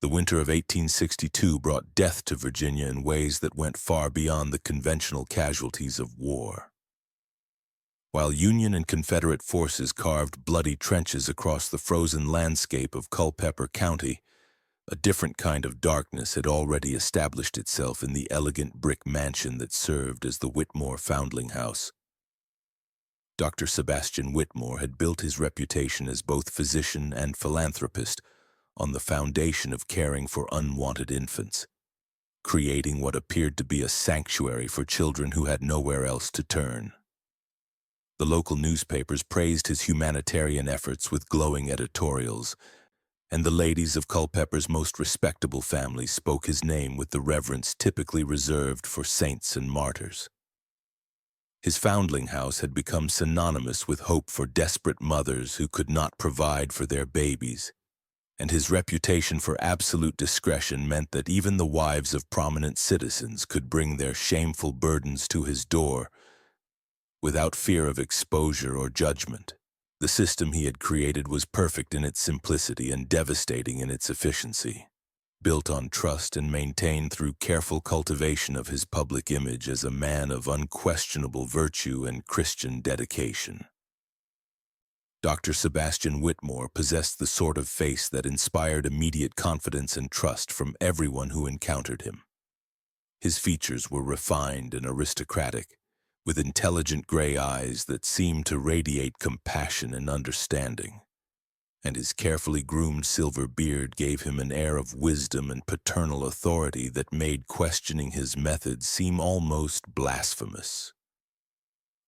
The winter of 1862 brought death to Virginia in ways that went far beyond the conventional casualties of war. While Union and Confederate forces carved bloody trenches across the frozen landscape of Culpeper County, a different kind of darkness had already established itself in the elegant brick mansion that served as the Whitmore Foundling House. Dr. Sebastian Whitmore had built his reputation as both physician and philanthropist on the foundation of caring for unwanted infants, creating what appeared to be a sanctuary for children who had nowhere else to turn. The local newspapers praised his humanitarian efforts with glowing editorials, and the ladies of Culpeper's most respectable families spoke his name with the reverence typically reserved for saints and martyrs. His foundling house had become synonymous with hope for desperate mothers who could not provide for their babies, and his reputation for absolute discretion meant that even the wives of prominent citizens could bring their shameful burdens to his door without fear of exposure or judgment. The system he had created was perfect in its simplicity and devastating in its efficiency, built on trust and maintained through careful cultivation of his public image as a man of unquestionable virtue and Christian dedication. Dr. Sebastian Whitmore possessed the sort of face that inspired immediate confidence and trust from everyone who encountered him. His features were refined and aristocratic, with intelligent gray eyes that seemed to radiate compassion and understanding, and his carefully groomed silver beard gave him an air of wisdom and paternal authority that made questioning his methods seem almost blasphemous.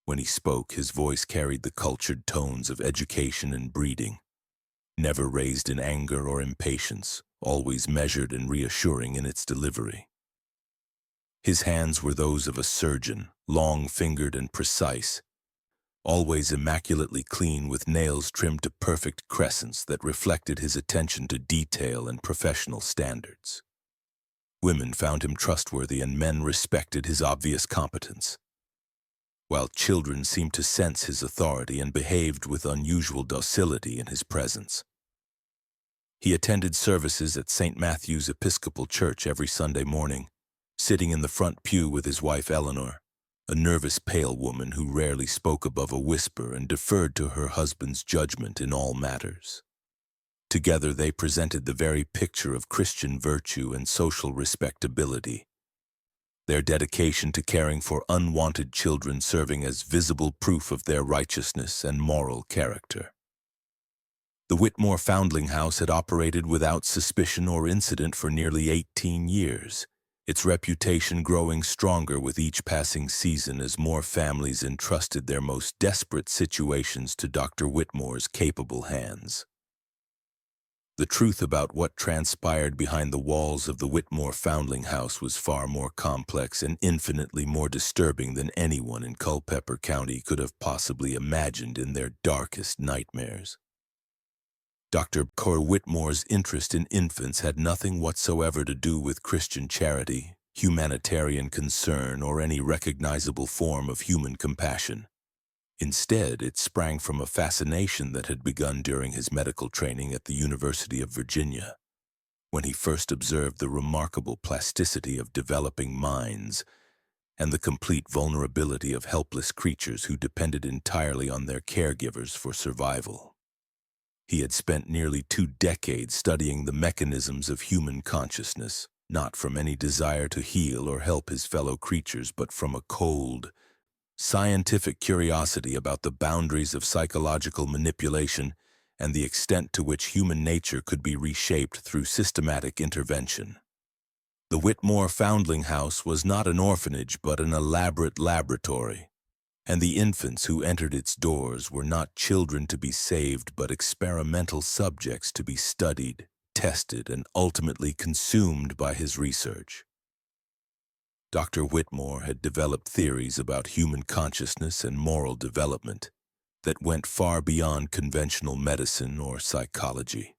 When he spoke, his voice carried the cultured tones of education and breeding, never raised in anger or impatience, always measured and reassuring in its delivery. His hands were those of a surgeon, long-fingered and precise, always immaculately clean with nails trimmed to perfect crescents that reflected his attention to detail and professional standards. Women found him trustworthy and men respected his obvious competence, while children seemed to sense his authority and behaved with unusual docility in his presence. He attended services at St. Matthew's Episcopal Church every Sunday morning, sitting in the front pew with his wife Eleanor, a nervous, pale woman who rarely spoke above a whisper and deferred to her husband's judgment in all matters. Together they presented the very picture of Christian virtue and social respectability, their dedication to caring for unwanted children serving as visible proof of their righteousness and moral character. The Whitmore Foundling House had operated without suspicion or incident for nearly 18 years, its reputation growing stronger with each passing season as more families entrusted their most desperate situations to Dr. Whitmore's capable hands. The truth about what transpired behind the walls of the Whitmore Foundling House was far more complex and infinitely more disturbing than anyone in Culpeper County could have possibly imagined in their darkest nightmares. Dr. Cor Whitmore's interest in infants had nothing whatsoever to do with Christian charity, humanitarian concern, or any recognizable form of human compassion. Instead, it sprang from a fascination that had begun during his medical training at the University of Virginia, when he first observed the remarkable plasticity of developing minds and the complete vulnerability of helpless creatures who depended entirely on their caregivers for survival. He had spent nearly 2 decades studying the mechanisms of human consciousness, not from any desire to heal or help his fellow creatures, but from a cold, scientific curiosity about the boundaries of psychological manipulation and the extent to which human nature could be reshaped through systematic intervention. The Whitmore Foundling House was not an orphanage but an elaborate laboratory, and the infants who entered its doors were not children to be saved but experimental subjects to be studied, tested, and ultimately consumed by his research. Dr. Whitmore had developed theories about human consciousness and moral development that went far beyond conventional medicine or psychology.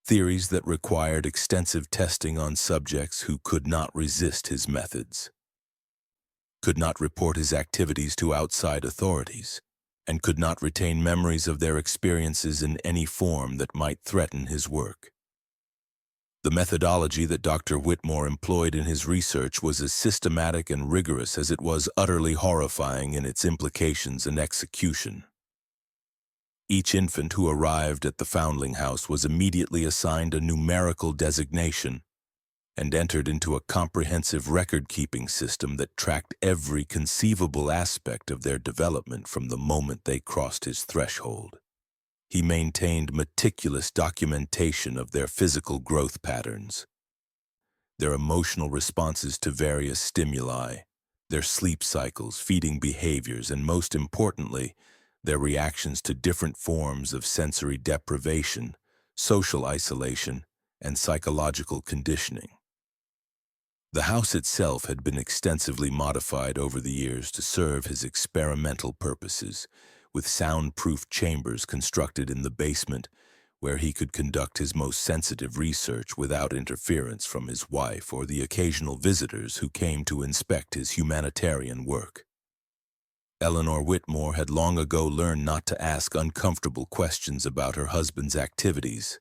Theories that required extensive testing on subjects who could not resist his methods, could not report his activities to outside authorities, and could not retain memories of their experiences in any form that might threaten his work. The methodology that Dr. Whitmore employed in his research was as systematic and rigorous as it was utterly horrifying in its implications and execution. Each infant who arrived at the Foundling House was immediately assigned a numerical designation and entered into a comprehensive record-keeping system that tracked every conceivable aspect of their development from the moment they crossed his threshold. He maintained meticulous documentation of their physical growth patterns, their emotional responses to various stimuli, their sleep cycles, feeding behaviors, and most importantly, their reactions to different forms of sensory deprivation, social isolation, and psychological conditioning. The house itself had been extensively modified over the years to serve his experimental purposes, with soundproof chambers constructed in the basement where he could conduct his most sensitive research without interference from his wife or the occasional visitors who came to inspect his humanitarian work. Eleanor Whitmore had long ago learned not to ask uncomfortable questions about her husband's activities,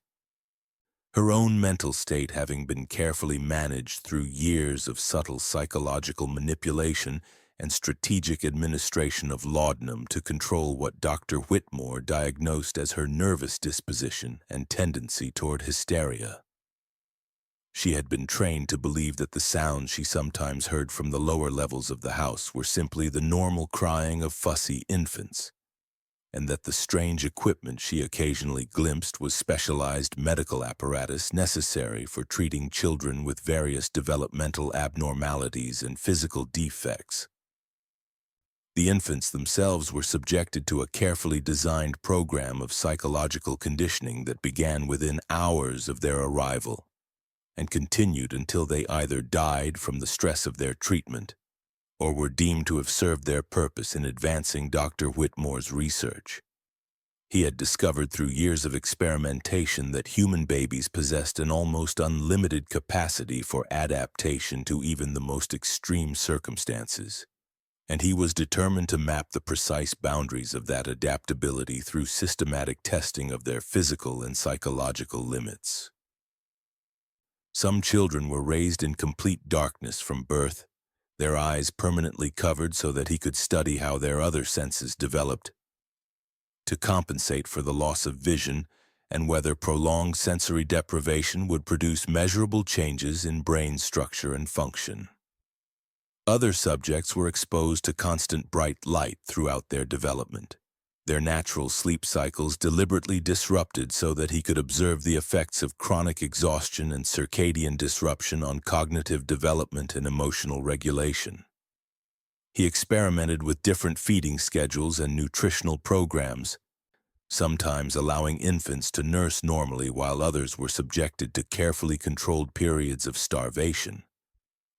her own mental state having been carefully managed through years of subtle psychological manipulation and strategic administration of laudanum to control what Dr. Whitmore diagnosed as her nervous disposition and tendency toward hysteria. She had been trained to believe that the sounds she sometimes heard from the lower levels of the house were simply the normal crying of fussy infants, and that the strange equipment she occasionally glimpsed was specialized medical apparatus necessary for treating children with various developmental abnormalities and physical defects. The infants themselves were subjected to a carefully designed program of psychological conditioning that began within hours of their arrival and continued until they either died from the stress of their treatment or were deemed to have served their purpose in advancing Dr. Whitmore's research. He had discovered through years of experimentation that human babies possessed an almost unlimited capacity for adaptation to even the most extreme circumstances, and he was determined to map the precise boundaries of that adaptability through systematic testing of their physical and psychological limits. Some children were raised in complete darkness from birth, their eyes permanently covered so that he could study how their other senses developed, to compensate for the loss of vision and whether prolonged sensory deprivation would produce measurable changes in brain structure and function. Other subjects were exposed to constant bright light throughout their development, their natural sleep cycles deliberately disrupted so that he could observe the effects of chronic exhaustion and circadian disruption on cognitive development and emotional regulation. He experimented with different feeding schedules and nutritional programs, sometimes allowing infants to nurse normally while others were subjected to carefully controlled periods of starvation,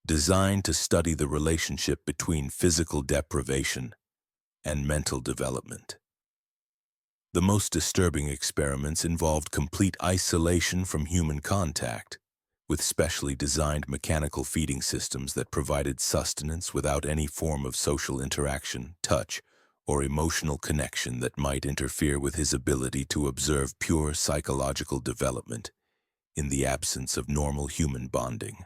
designed to study the relationship between physical deprivation and mental development. The most disturbing experiments involved complete isolation from human contact, with specially designed mechanical feeding systems that provided sustenance without any form of social interaction, touch, or emotional connection that might interfere with his ability to observe pure psychological development in the absence of normal human bonding.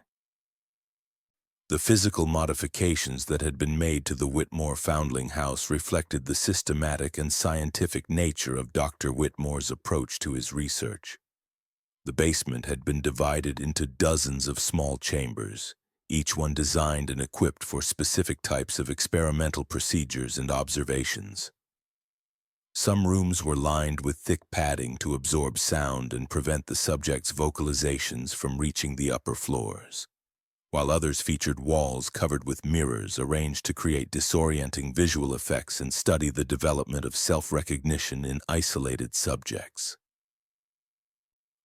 The physical modifications that had been made to the Whitmore Foundling House reflected the systematic and scientific nature of Dr. Whitmore's approach to his research. The basement had been divided into dozens of small chambers, each one designed and equipped for specific types of experimental procedures and observations. Some rooms were lined with thick padding to absorb sound and prevent the subject's vocalizations from reaching the upper floors, while others featured walls covered with mirrors arranged to create disorienting visual effects and study the development of self-recognition in isolated subjects.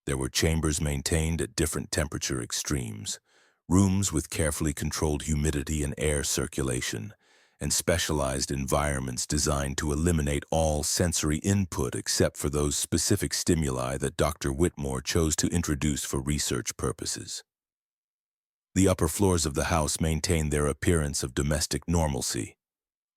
There were chambers maintained at different temperature extremes, rooms with carefully controlled humidity and air circulation, and specialized environments designed to eliminate all sensory input except for those specific stimuli that Dr. Whitmore chose to introduce for research purposes. The upper floors of the house maintained their appearance of domestic normalcy,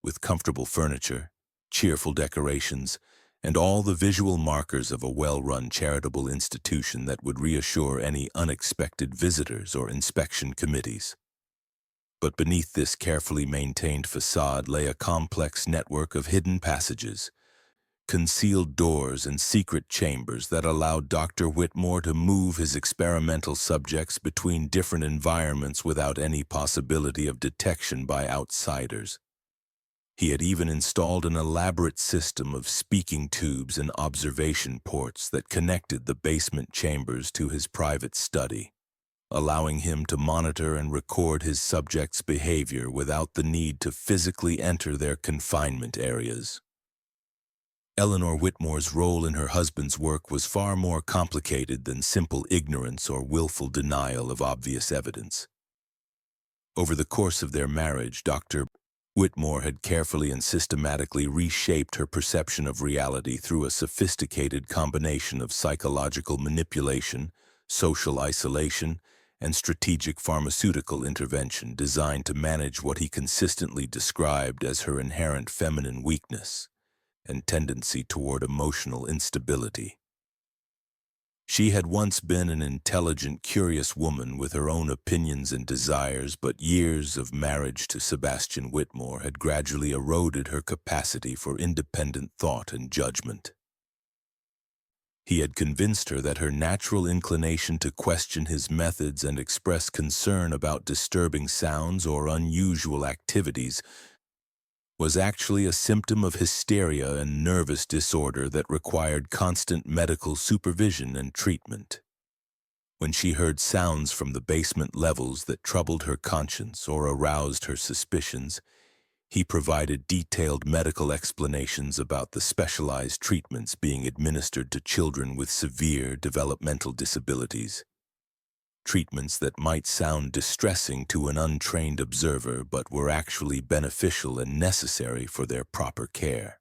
with comfortable furniture, cheerful decorations, and all the visual markers of a well-run charitable institution that would reassure any unexpected visitors or inspection committees. But beneath this carefully maintained facade lay a complex network of hidden passages, concealed doors and secret chambers that allowed Dr. Whitmore to move his experimental subjects between different environments without any possibility of detection by outsiders. He had even installed an elaborate system of speaking tubes and observation ports that connected the basement chambers to his private study, allowing him to monitor and record his subjects' behavior without the need to physically enter their confinement areas. Eleanor Whitmore's role in her husband's work was far more complicated than simple ignorance or willful denial of obvious evidence. Over the course of their marriage, Dr. Whitmore had carefully and systematically reshaped her perception of reality through a sophisticated combination of psychological manipulation, social isolation, and strategic pharmaceutical intervention designed to manage what he consistently described as her inherent feminine weakness and tendency toward emotional instability. She had once been an intelligent, curious woman with her own opinions and desires, but years of marriage to Sebastian Whitmore had gradually eroded her capacity for independent thought and judgment. He had convinced her that her natural inclination to question his methods and express concern about disturbing sounds or unusual activities was actually a symptom of hysteria and nervous disorder that required constant medical supervision and treatment. When she heard sounds from the basement levels that troubled her conscience or aroused her suspicions, he provided detailed medical explanations about the specialized treatments being administered to children with severe developmental disabilities. Treatments that might sound distressing to an untrained observer but were actually beneficial and necessary for their proper care.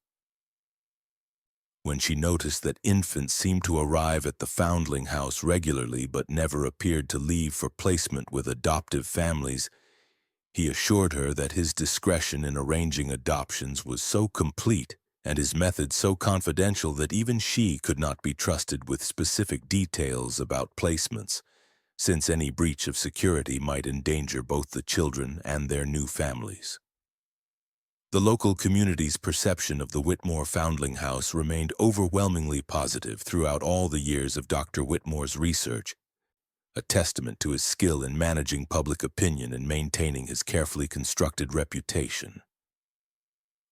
When she noticed that infants seemed to arrive at the foundling house regularly but never appeared to leave for placement with adoptive families, he assured her that his discretion in arranging adoptions was so complete and his methods so confidential that even she could not be trusted with specific details about placements, since any breach of security might endanger both the children and their new families. The local community's perception of the Whitmore Foundling House remained overwhelmingly positive throughout all the years of Dr. Whitmore's research, a testament to his skill in managing public opinion and maintaining his carefully constructed reputation.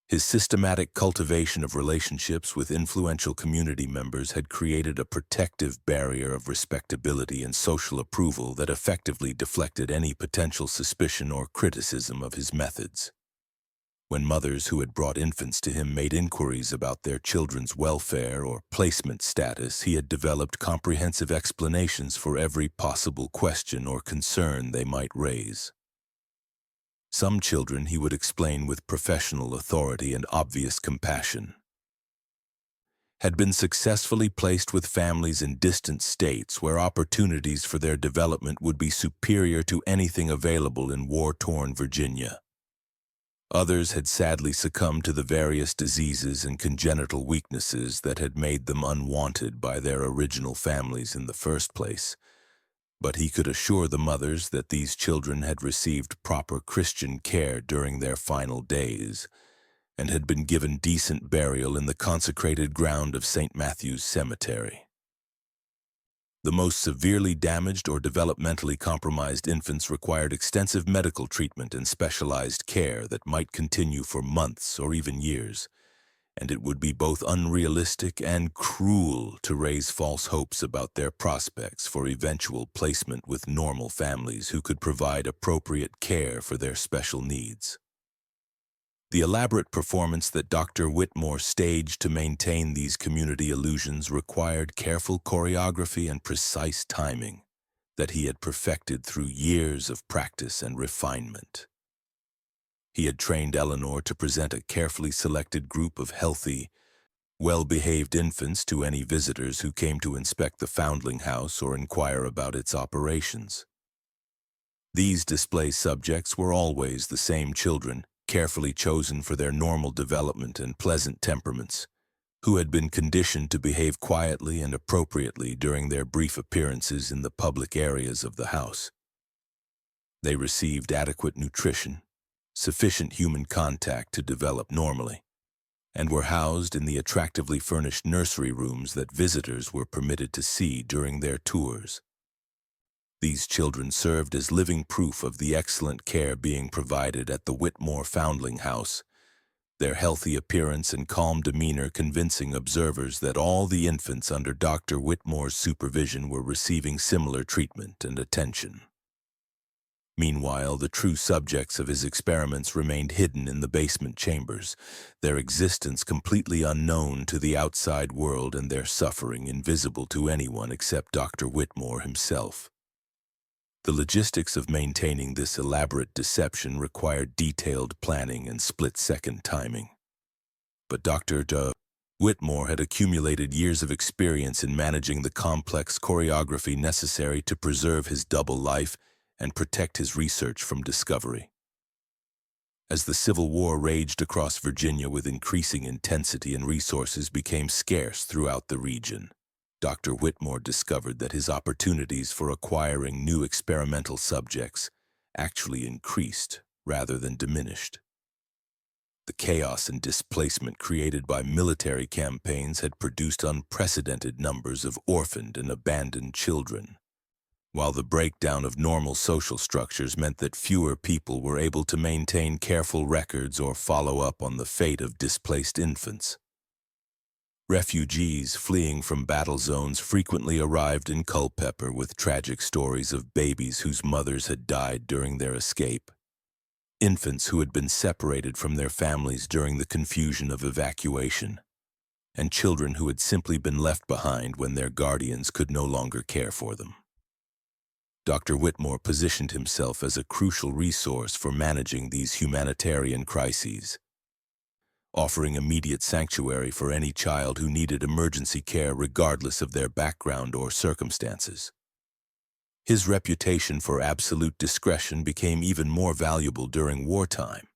His systematic cultivation of relationships with influential community members had created a protective barrier of respectability and social approval that effectively deflected any potential suspicion or criticism of his methods. When mothers who had brought infants to him made inquiries about their children's welfare or placement status, he had developed comprehensive explanations for every possible question or concern they might raise. Some children he would explain with professional authority and obvious compassion, had been successfully placed with families in distant states where opportunities for their development would be superior to anything available in war-torn Virginia. Others had sadly succumbed to the various diseases and congenital weaknesses that had made them unwanted by their original families in the first place. But he could assure the mothers that these children had received proper Christian care during their final days and had been given decent burial in the consecrated ground of St. Matthew's Cemetery. The most severely damaged or developmentally compromised infants required extensive medical treatment and specialized care that might continue for months or even years, and it would be both unrealistic and cruel to raise false hopes about their prospects for eventual placement with normal families who could provide appropriate care for their special needs. The elaborate performance that Dr. Whitmore staged to maintain these community illusions required careful choreography and precise timing that he had perfected through years of practice and refinement. He had trained Eleanor to present a carefully selected group of healthy, well-behaved infants to any visitors who came to inspect the foundling house or inquire about its operations. These display subjects were always the same children, carefully chosen for their normal development and pleasant temperaments, who had been conditioned to behave quietly and appropriately during their brief appearances in the public areas of the house. They received adequate nutrition, sufficient human contact to develop normally, and were housed in the attractively furnished nursery rooms that visitors were permitted to see during their tours. These children served as living proof of the excellent care being provided at the Whitmore Foundling House, their healthy appearance and calm demeanor convincing observers that all the infants under Dr. Whitmore's supervision were receiving similar treatment and attention. Meanwhile, the true subjects of his experiments remained hidden in the basement chambers, their existence completely unknown to the outside world and their suffering invisible to anyone except Dr. Whitmore himself. The logistics of maintaining this elaborate deception required detailed planning and split-second timing. But Dr. Whitmore had accumulated years of experience in managing the complex choreography necessary to preserve his double life and protect his research from discovery. As the Civil War raged across Virginia with increasing intensity and resources became scarce throughout the region, Dr. Whitmore discovered that his opportunities for acquiring new experimental subjects actually increased rather than diminished. The chaos and displacement created by military campaigns had produced unprecedented numbers of orphaned and abandoned children, while the breakdown of normal social structures meant that fewer people were able to maintain careful records or follow up on the fate of displaced infants. Refugees fleeing from battle zones frequently arrived in Culpeper with tragic stories of babies whose mothers had died during their escape, infants who had been separated from their families during the confusion of evacuation, and children who had simply been left behind when their guardians could no longer care for them. Dr. Whitmore positioned himself as a crucial resource for managing these humanitarian crises, offering immediate sanctuary for any child who needed emergency care regardless of their background or circumstances. His reputation for absolute discretion became even more valuable during wartime,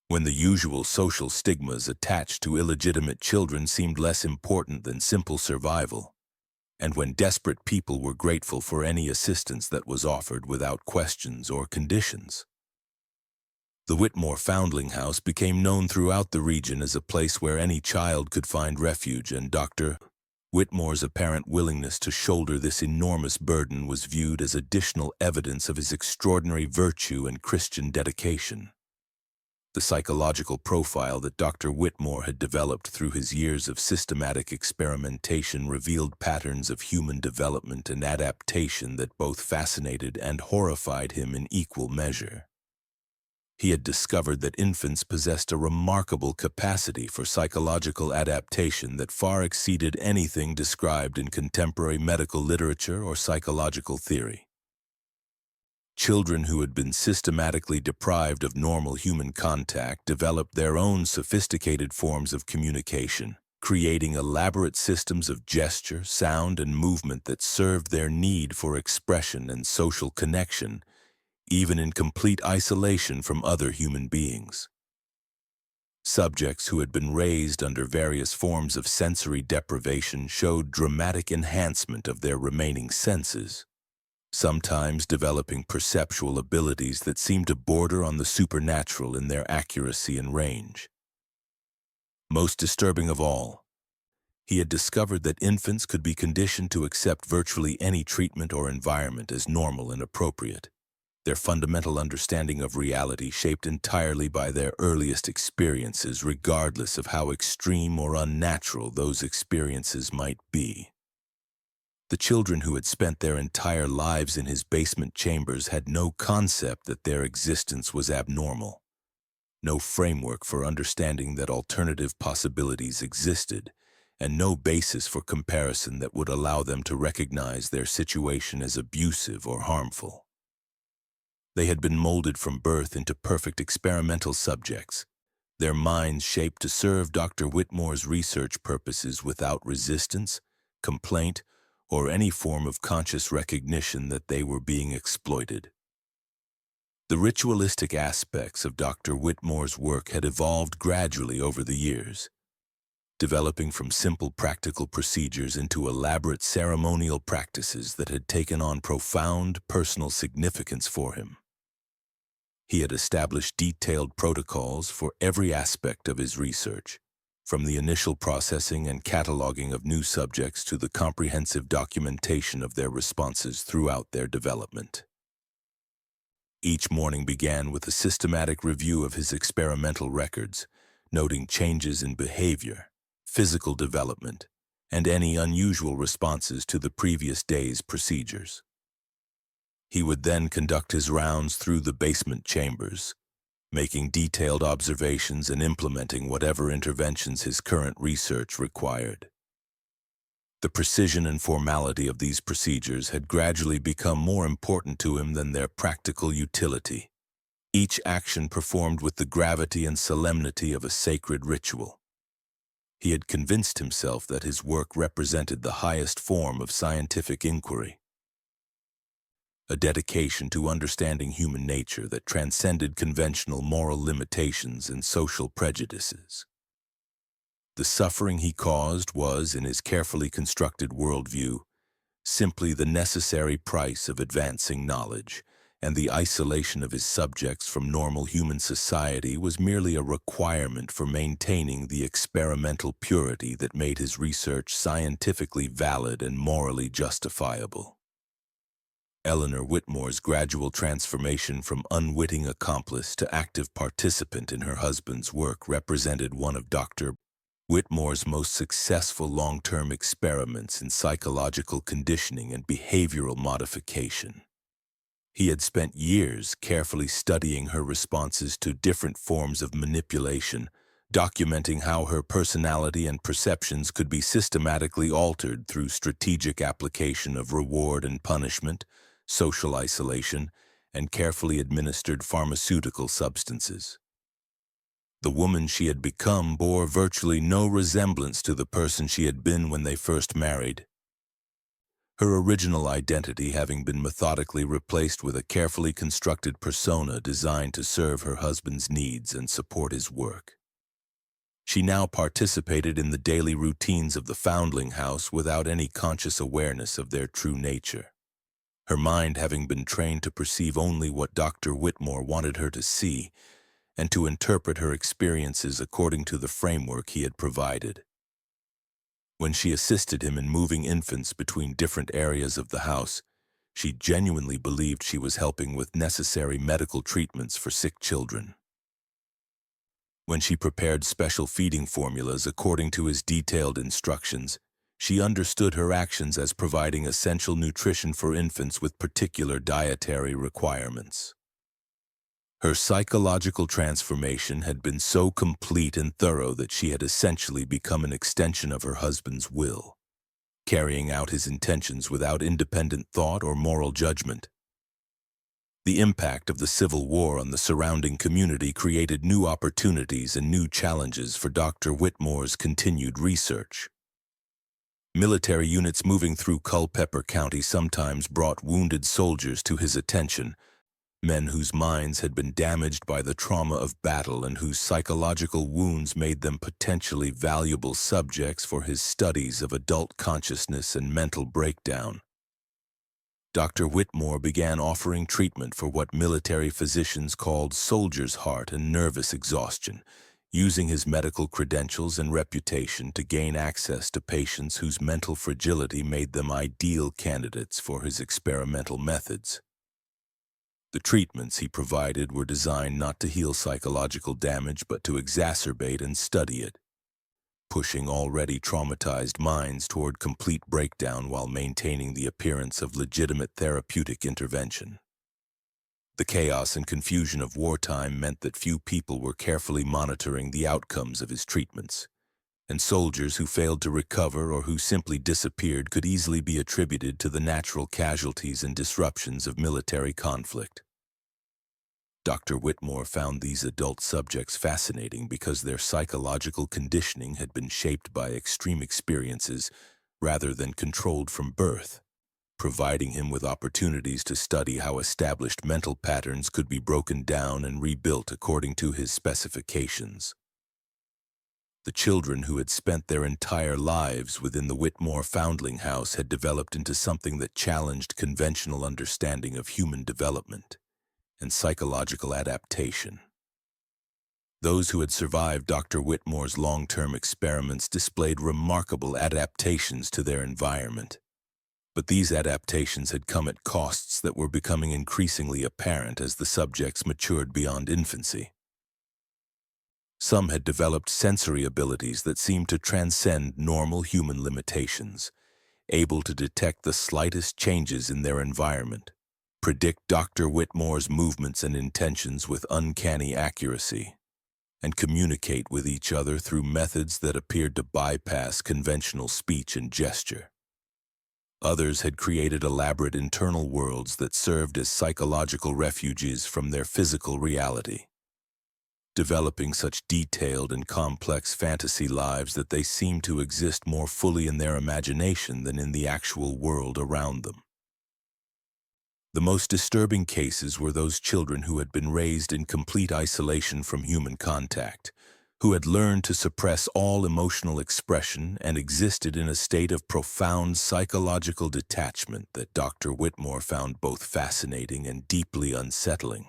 when the usual social stigmas attached to illegitimate children seemed less important than simple survival, and when desperate people were grateful for any assistance that was offered without questions or conditions. The Whitmore Foundling House became known throughout the region as a place where any child could find refuge, and Dr. Whitmore's apparent willingness to shoulder this enormous burden was viewed as additional evidence of his extraordinary virtue and Christian dedication. The psychological profile that Dr. Whitmore had developed through his years of systematic experimentation revealed patterns of human development and adaptation that both fascinated and horrified him in equal measure. He had discovered that infants possessed a remarkable capacity for psychological adaptation that far exceeded anything described in contemporary medical literature or psychological theory. Children who had been systematically deprived of normal human contact developed their own sophisticated forms of communication, creating elaborate systems of gesture, sound, and movement that served their need for expression and social connection, even in complete isolation from other human beings. Subjects who had been raised under various forms of sensory deprivation showed dramatic enhancement of their remaining senses, sometimes developing perceptual abilities that seemed to border on the supernatural in their accuracy and range. Most disturbing of all, he had discovered that infants could be conditioned to accept virtually any treatment or environment as normal and appropriate, their fundamental understanding of reality shaped entirely by their earliest experiences, regardless of how extreme or unnatural those experiences might be. The children who had spent their entire lives in his basement chambers had no concept that their existence was abnormal, no framework for understanding that alternative possibilities existed, and no basis for comparison that would allow them to recognize their situation as abusive or harmful. They had been molded from birth into perfect experimental subjects, their minds shaped to serve Dr. Whitmore's research purposes without resistance, complaint, or any form of conscious recognition that they were being exploited. The ritualistic aspects of Dr. Whitmore's work had evolved gradually over the years. developing from simple practical procedures into elaborate ceremonial practices that had taken on profound personal significance for him. He had established detailed protocols for every aspect of his research, from the initial processing and cataloging of new subjects to the comprehensive documentation of their responses throughout their development. Each morning began with a systematic review of his experimental records, noting changes in behavior, physical development, and any unusual responses to the previous day's procedures. He would then conduct his rounds through the basement chambers, making detailed observations and implementing whatever interventions his current research required. The precision and formality of these procedures had gradually become more important to him than their practical utility, each action performed with the gravity and solemnity of a sacred ritual. He had convinced himself that his work represented the highest form of scientific inquiry, a dedication to understanding human nature that transcended conventional moral limitations and social prejudices. The suffering he caused was, in his carefully constructed worldview, simply the necessary price of advancing knowledge, and the isolation of his subjects from normal human society was merely a requirement for maintaining the experimental purity that made his research scientifically valid and morally justifiable. Eleanor Whitmore's gradual transformation from unwitting accomplice to active participant in her husband's work represented one of Dr. Whitmore's most successful long-term experiments in psychological conditioning and behavioral modification. He had spent years carefully studying her responses to different forms of manipulation, documenting how her personality and perceptions could be systematically altered through strategic application of reward and punishment, social isolation, and carefully administered pharmaceutical substances. The woman she had become bore virtually no resemblance to the person she had been when they first married, her original identity having been methodically replaced with a carefully constructed persona designed to serve her husband's needs and support his work. She now participated in the daily routines of the Foundling House without any conscious awareness of their true nature, her mind having been trained to perceive only what Dr. Whitmore wanted her to see and to interpret her experiences according to the framework he had provided. When she assisted him in moving infants between different areas of the house, she genuinely believed she was helping with necessary medical treatments for sick children. When she prepared special feeding formulas according to his detailed instructions, she understood her actions as providing essential nutrition for infants with particular dietary requirements. Her psychological transformation had been so complete and thorough that she had essentially become an extension of her husband's will, carrying out his intentions without independent thought or moral judgment. The impact of the Civil War on the surrounding community created new opportunities and new challenges for Dr. Whitmore's continued research. Military units moving through Culpeper County sometimes brought wounded soldiers to his attention, men whose minds had been damaged by the trauma of battle and whose psychological wounds made them potentially valuable subjects for his studies of adult consciousness and mental breakdown. Dr. Whitmore began offering treatment for what military physicians called soldier's heart and nervous exhaustion, using his medical credentials and reputation to gain access to patients whose mental fragility made them ideal candidates for his experimental methods. The treatments he provided were designed not to heal psychological damage but to exacerbate and study it, pushing already traumatized minds toward complete breakdown while maintaining the appearance of legitimate therapeutic intervention. The chaos and confusion of wartime meant that few people were carefully monitoring the outcomes of his treatments, and soldiers who failed to recover or who simply disappeared could easily be attributed to the natural casualties and disruptions of military conflict. Dr. Whitmore found these adult subjects fascinating because their psychological conditioning had been shaped by extreme experiences rather than controlled from birth, providing him with opportunities to study how established mental patterns could be broken down and rebuilt according to his specifications. The children who had spent their entire lives within the Whitmore Foundling House had developed into something that challenged conventional understanding of human development and psychological adaptation. Those who had survived Dr. Whitmore's long-term experiments displayed remarkable adaptations to their environment. But these adaptations had come at costs that were becoming increasingly apparent as the subjects matured beyond infancy. Some had developed sensory abilities that seemed to transcend normal human limitations, able to detect the slightest changes in their environment, predict Dr. Whitmore's movements and intentions with uncanny accuracy, and communicate with each other through methods that appeared to bypass conventional speech and gesture. Others had created elaborate internal worlds that served as psychological refuges from their physical reality, developing such detailed and complex fantasy lives that they seemed to exist more fully in their imagination than in the actual world around them. The most disturbing cases were those children who had been raised in complete isolation from human contact, who had learned to suppress all emotional expression and existed in a state of profound psychological detachment that Dr. Whitmore found both fascinating and deeply unsettling.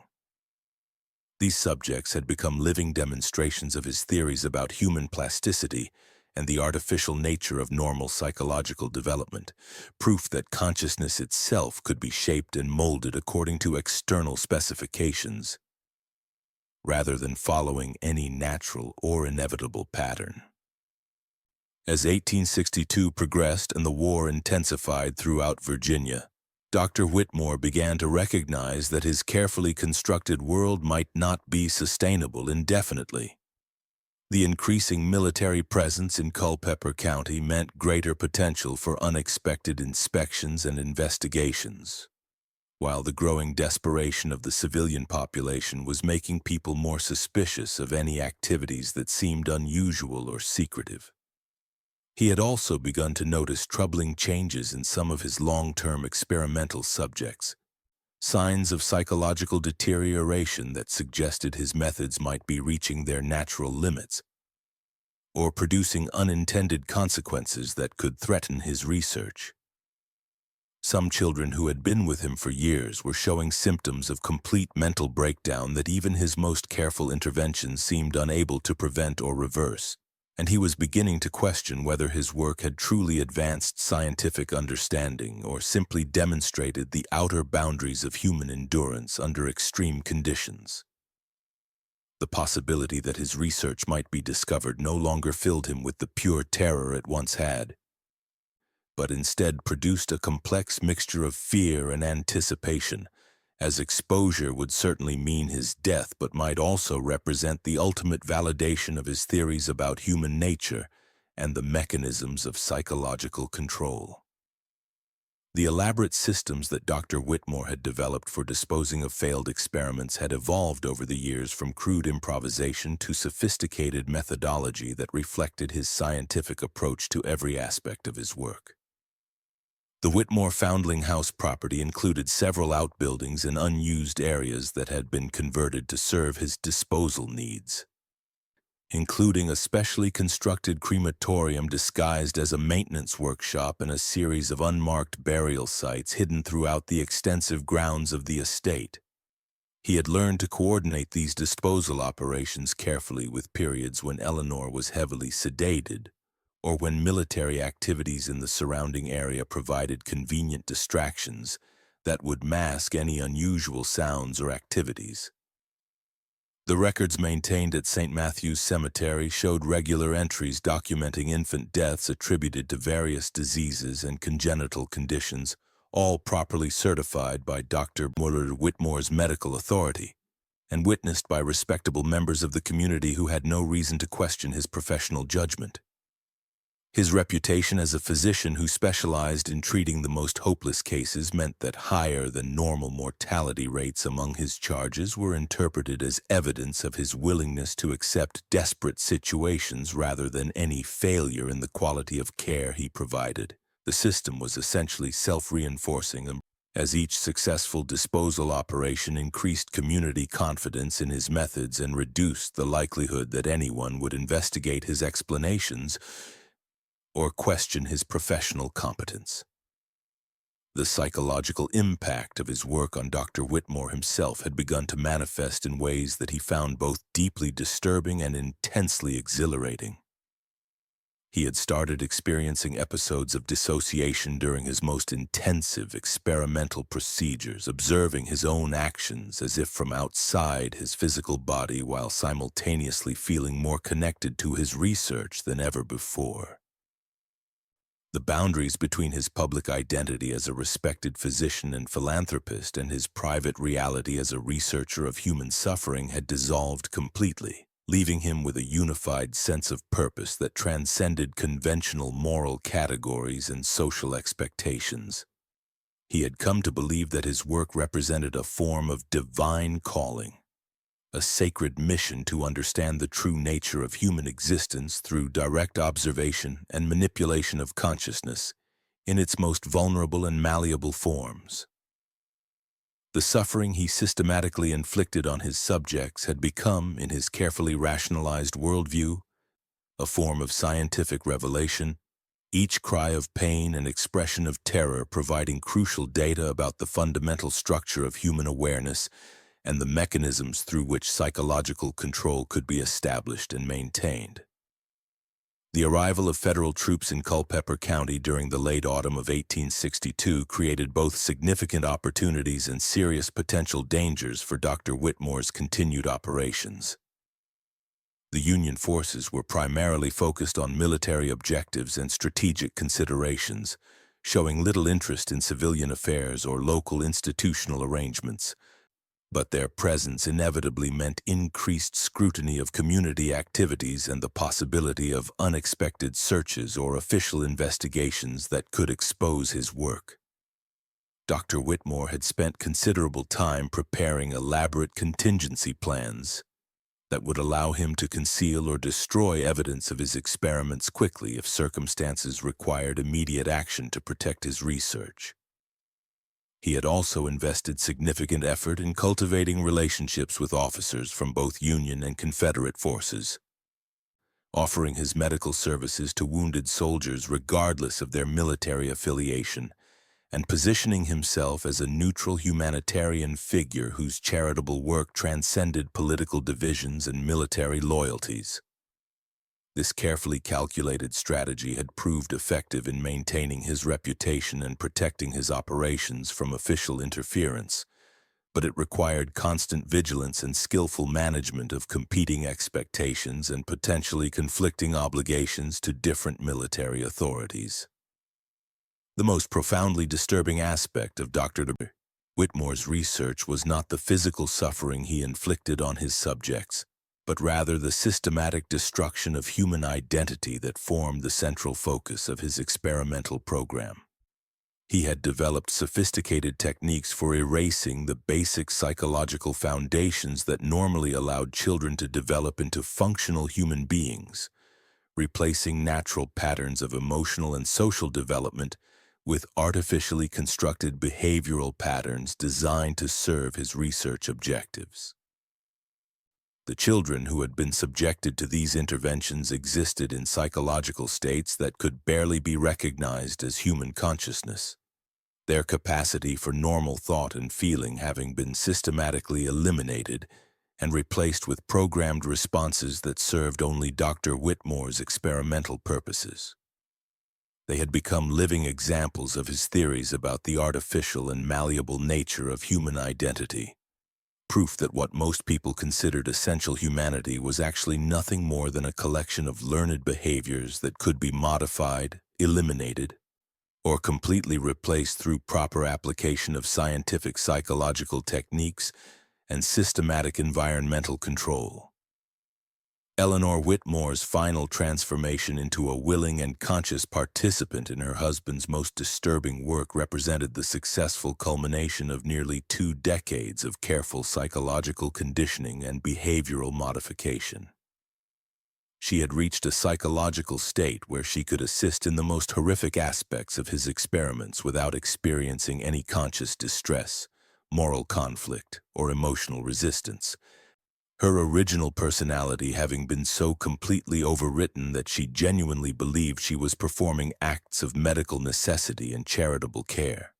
These subjects had become living demonstrations of his theories about human plasticity and the artificial nature of normal psychological development, proof that consciousness itself could be shaped and molded according to external specifications, rather than following any natural or inevitable pattern. As 1862 progressed and the war intensified throughout Virginia, Dr. Whitmore began to recognize that his carefully constructed world might not be sustainable indefinitely. The increasing military presence in Culpeper County meant greater potential for unexpected inspections and investigations, while the growing desperation of the civilian population was making people more suspicious of any activities that seemed unusual or secretive. He had also begun to notice troubling changes in some of his long-term experimental subjects, signs of psychological deterioration that suggested his methods might be reaching their natural limits, or producing unintended consequences that could threaten his research. Some children who had been with him for years were showing symptoms of complete mental breakdown that even his most careful interventions seemed unable to prevent or reverse, and he was beginning to question whether his work had truly advanced scientific understanding or simply demonstrated the outer boundaries of human endurance under extreme conditions. The possibility that his research might be discovered no longer filled him with the pure terror it once had, but instead produced a complex mixture of fear and anticipation, as exposure would certainly mean his death but might also represent the ultimate validation of his theories about human nature and the mechanisms of psychological control. The elaborate systems that Dr. Whitmore had developed for disposing of failed experiments had evolved over the years from crude improvisation to sophisticated methodology that reflected his scientific approach to every aspect of his work. The Whitmore Foundling House property included several outbuildings in unused areas that had been converted to serve his disposal needs, including a specially constructed crematorium disguised as a maintenance workshop and a series of unmarked burial sites hidden throughout the extensive grounds of the estate. He had learned to coordinate these disposal operations carefully with periods when Eleanor was heavily sedated, or when military activities in the surrounding area provided convenient distractions that would mask any unusual sounds or activities. The records maintained at St. Matthew's Cemetery showed regular entries documenting infant deaths attributed to various diseases and congenital conditions, all properly certified by Dr. Willard Whitmore's medical authority, and witnessed by respectable members of the community who had no reason to question his professional judgment. His reputation as a physician who specialized in treating the most hopeless cases meant that higher than normal mortality rates among his charges were interpreted as evidence of his willingness to accept desperate situations rather than any failure in the quality of care he provided. The system was essentially self-reinforcing and as each successful disposal operation increased community confidence in his methods and reduced the likelihood that anyone would investigate his explanations or question his professional competence. The psychological impact of his work on Dr. Whitmore himself had begun to manifest in ways that he found both deeply disturbing and intensely exhilarating. He had started experiencing episodes of dissociation during his most intensive experimental procedures, observing his own actions as if from outside his physical body while simultaneously feeling more connected to his research than ever before. The boundaries between his public identity as a respected physician and philanthropist and his private reality as a researcher of human suffering had dissolved completely, leaving him with a unified sense of purpose that transcended conventional moral categories and social expectations. He had come to believe that his work represented a form of divine calling, a sacred mission to understand the true nature of human existence through direct observation and manipulation of consciousness in its most vulnerable and malleable forms. The suffering he systematically inflicted on his subjects had become, in his carefully rationalized worldview, a form of scientific revelation, each cry of pain and expression of terror providing crucial data about the fundamental structure of human awareness and the mechanisms through which psychological control could be established and maintained. The arrival of federal troops in Culpeper County during the late autumn of 1862 created both significant opportunities and serious potential dangers for Dr. Whitmore's continued operations. The Union forces were primarily focused on military objectives and strategic considerations, showing little interest in civilian affairs or local institutional arrangements. But their presence inevitably meant increased scrutiny of community activities and the possibility of unexpected searches or official investigations that could expose his work. Dr. Whitmore had spent considerable time preparing elaborate contingency plans that would allow him to conceal or destroy evidence of his experiments quickly if circumstances required immediate action to protect his research. He had also invested significant effort in cultivating relationships with officers from both Union and Confederate forces, offering his medical services to wounded soldiers regardless of their military affiliation, and positioning himself as a neutral humanitarian figure whose charitable work transcended political divisions and military loyalties. This carefully calculated strategy had proved effective in maintaining his reputation and protecting his operations from official interference, but it required constant vigilance and skillful management of competing expectations and potentially conflicting obligations to different military authorities. The most profoundly disturbing aspect of Dr. Whitmore's research was not the physical suffering he inflicted on his subjects, but rather the systematic destruction of human identity that formed the central focus of his experimental program. He had developed sophisticated techniques for erasing the basic psychological foundations that normally allowed children to develop into functional human beings, replacing natural patterns of emotional and social development with artificially constructed behavioral patterns designed to serve his research objectives. The children who had been subjected to these interventions existed in psychological states that could barely be recognized as human consciousness, their capacity for normal thought and feeling having been systematically eliminated and replaced with programmed responses that served only Dr. Whitmore's experimental purposes. They had become living examples of his theories about the artificial and malleable nature of human identity, proof that what most people considered essential humanity was actually nothing more than a collection of learned behaviors that could be modified, eliminated, or completely replaced through proper application of scientific psychological techniques and systematic environmental control. Eleanor Whitmore's final transformation into a willing and conscious participant in her husband's most disturbing work represented the successful culmination of nearly 2 decades of careful psychological conditioning and behavioral modification. She had reached a psychological state where she could assist in the most horrific aspects of his experiments without experiencing any conscious distress, moral conflict, or emotional resistance. Her original personality having been so completely overwritten that she genuinely believed she was performing acts of medical necessity and charitable care.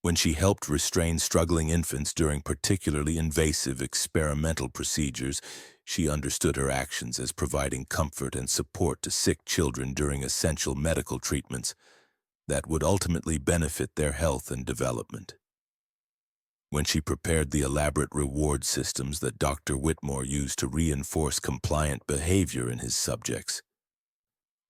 When she helped restrain struggling infants during particularly invasive experimental procedures, she understood her actions as providing comfort and support to sick children during essential medical treatments that would ultimately benefit their health and development. When she prepared the elaborate reward systems that Dr. Whitmore used to reinforce compliant behavior in his subjects,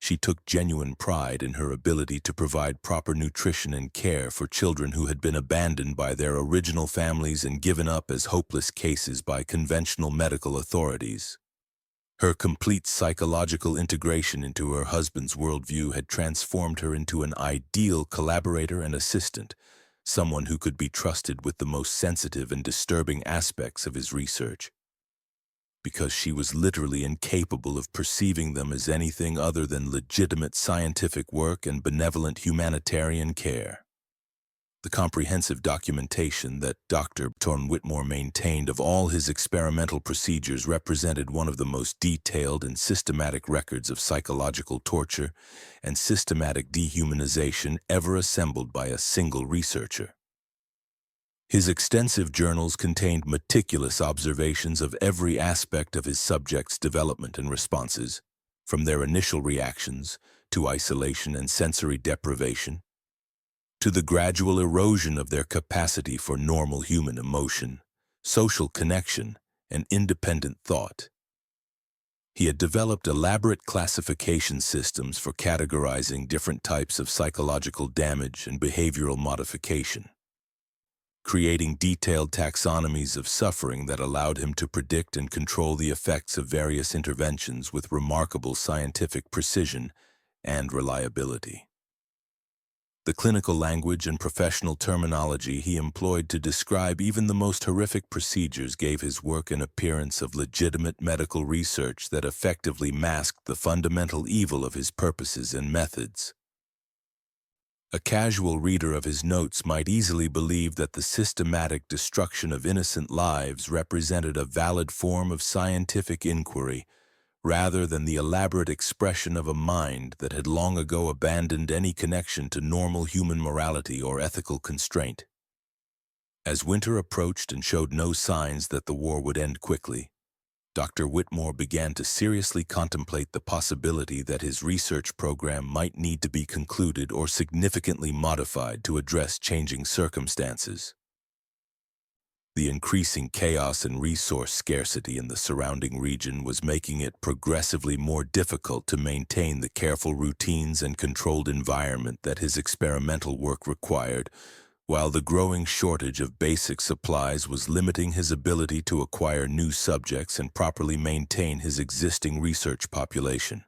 she took genuine pride in her ability to provide proper nutrition and care for children who had been abandoned by their original families and given up as hopeless cases by conventional medical authorities. Her complete psychological integration into her husband's worldview had transformed her into an ideal collaborator and assistant, someone who could be trusted with the most sensitive and disturbing aspects of his research, because she was literally incapable of perceiving them as anything other than legitimate scientific work and benevolent humanitarian care. The comprehensive documentation that Dr. Thorne Whitmore maintained of all his experimental procedures represented one of the most detailed and systematic records of psychological torture and systematic dehumanization ever assembled by a single researcher. His extensive journals contained meticulous observations of every aspect of his subjects' development and responses, from their initial reactions to isolation and sensory deprivation, to the gradual erosion of their capacity for normal human emotion, social connection, and independent thought. He had developed elaborate classification systems for categorizing different types of psychological damage and behavioral modification, creating detailed taxonomies of suffering that allowed him to predict and control the effects of various interventions with remarkable scientific precision and reliability. The clinical language and professional terminology he employed to describe even the most horrific procedures gave his work an appearance of legitimate medical research that effectively masked the fundamental evil of his purposes and methods. A casual reader of his notes might easily believe that the systematic destruction of innocent lives represented a valid form of scientific inquiry, rather than the elaborate expression of a mind that had long ago abandoned any connection to normal human morality or ethical constraint. As winter approached and showed no signs that the war would end quickly, Dr. Whitmore began to seriously contemplate the possibility that his research program might need to be concluded or significantly modified to address changing circumstances. The increasing chaos and resource scarcity in the surrounding region was making it progressively more difficult to maintain the careful routines and controlled environment that his experimental work required, while the growing shortage of basic supplies was limiting his ability to acquire new subjects and properly maintain his existing research population.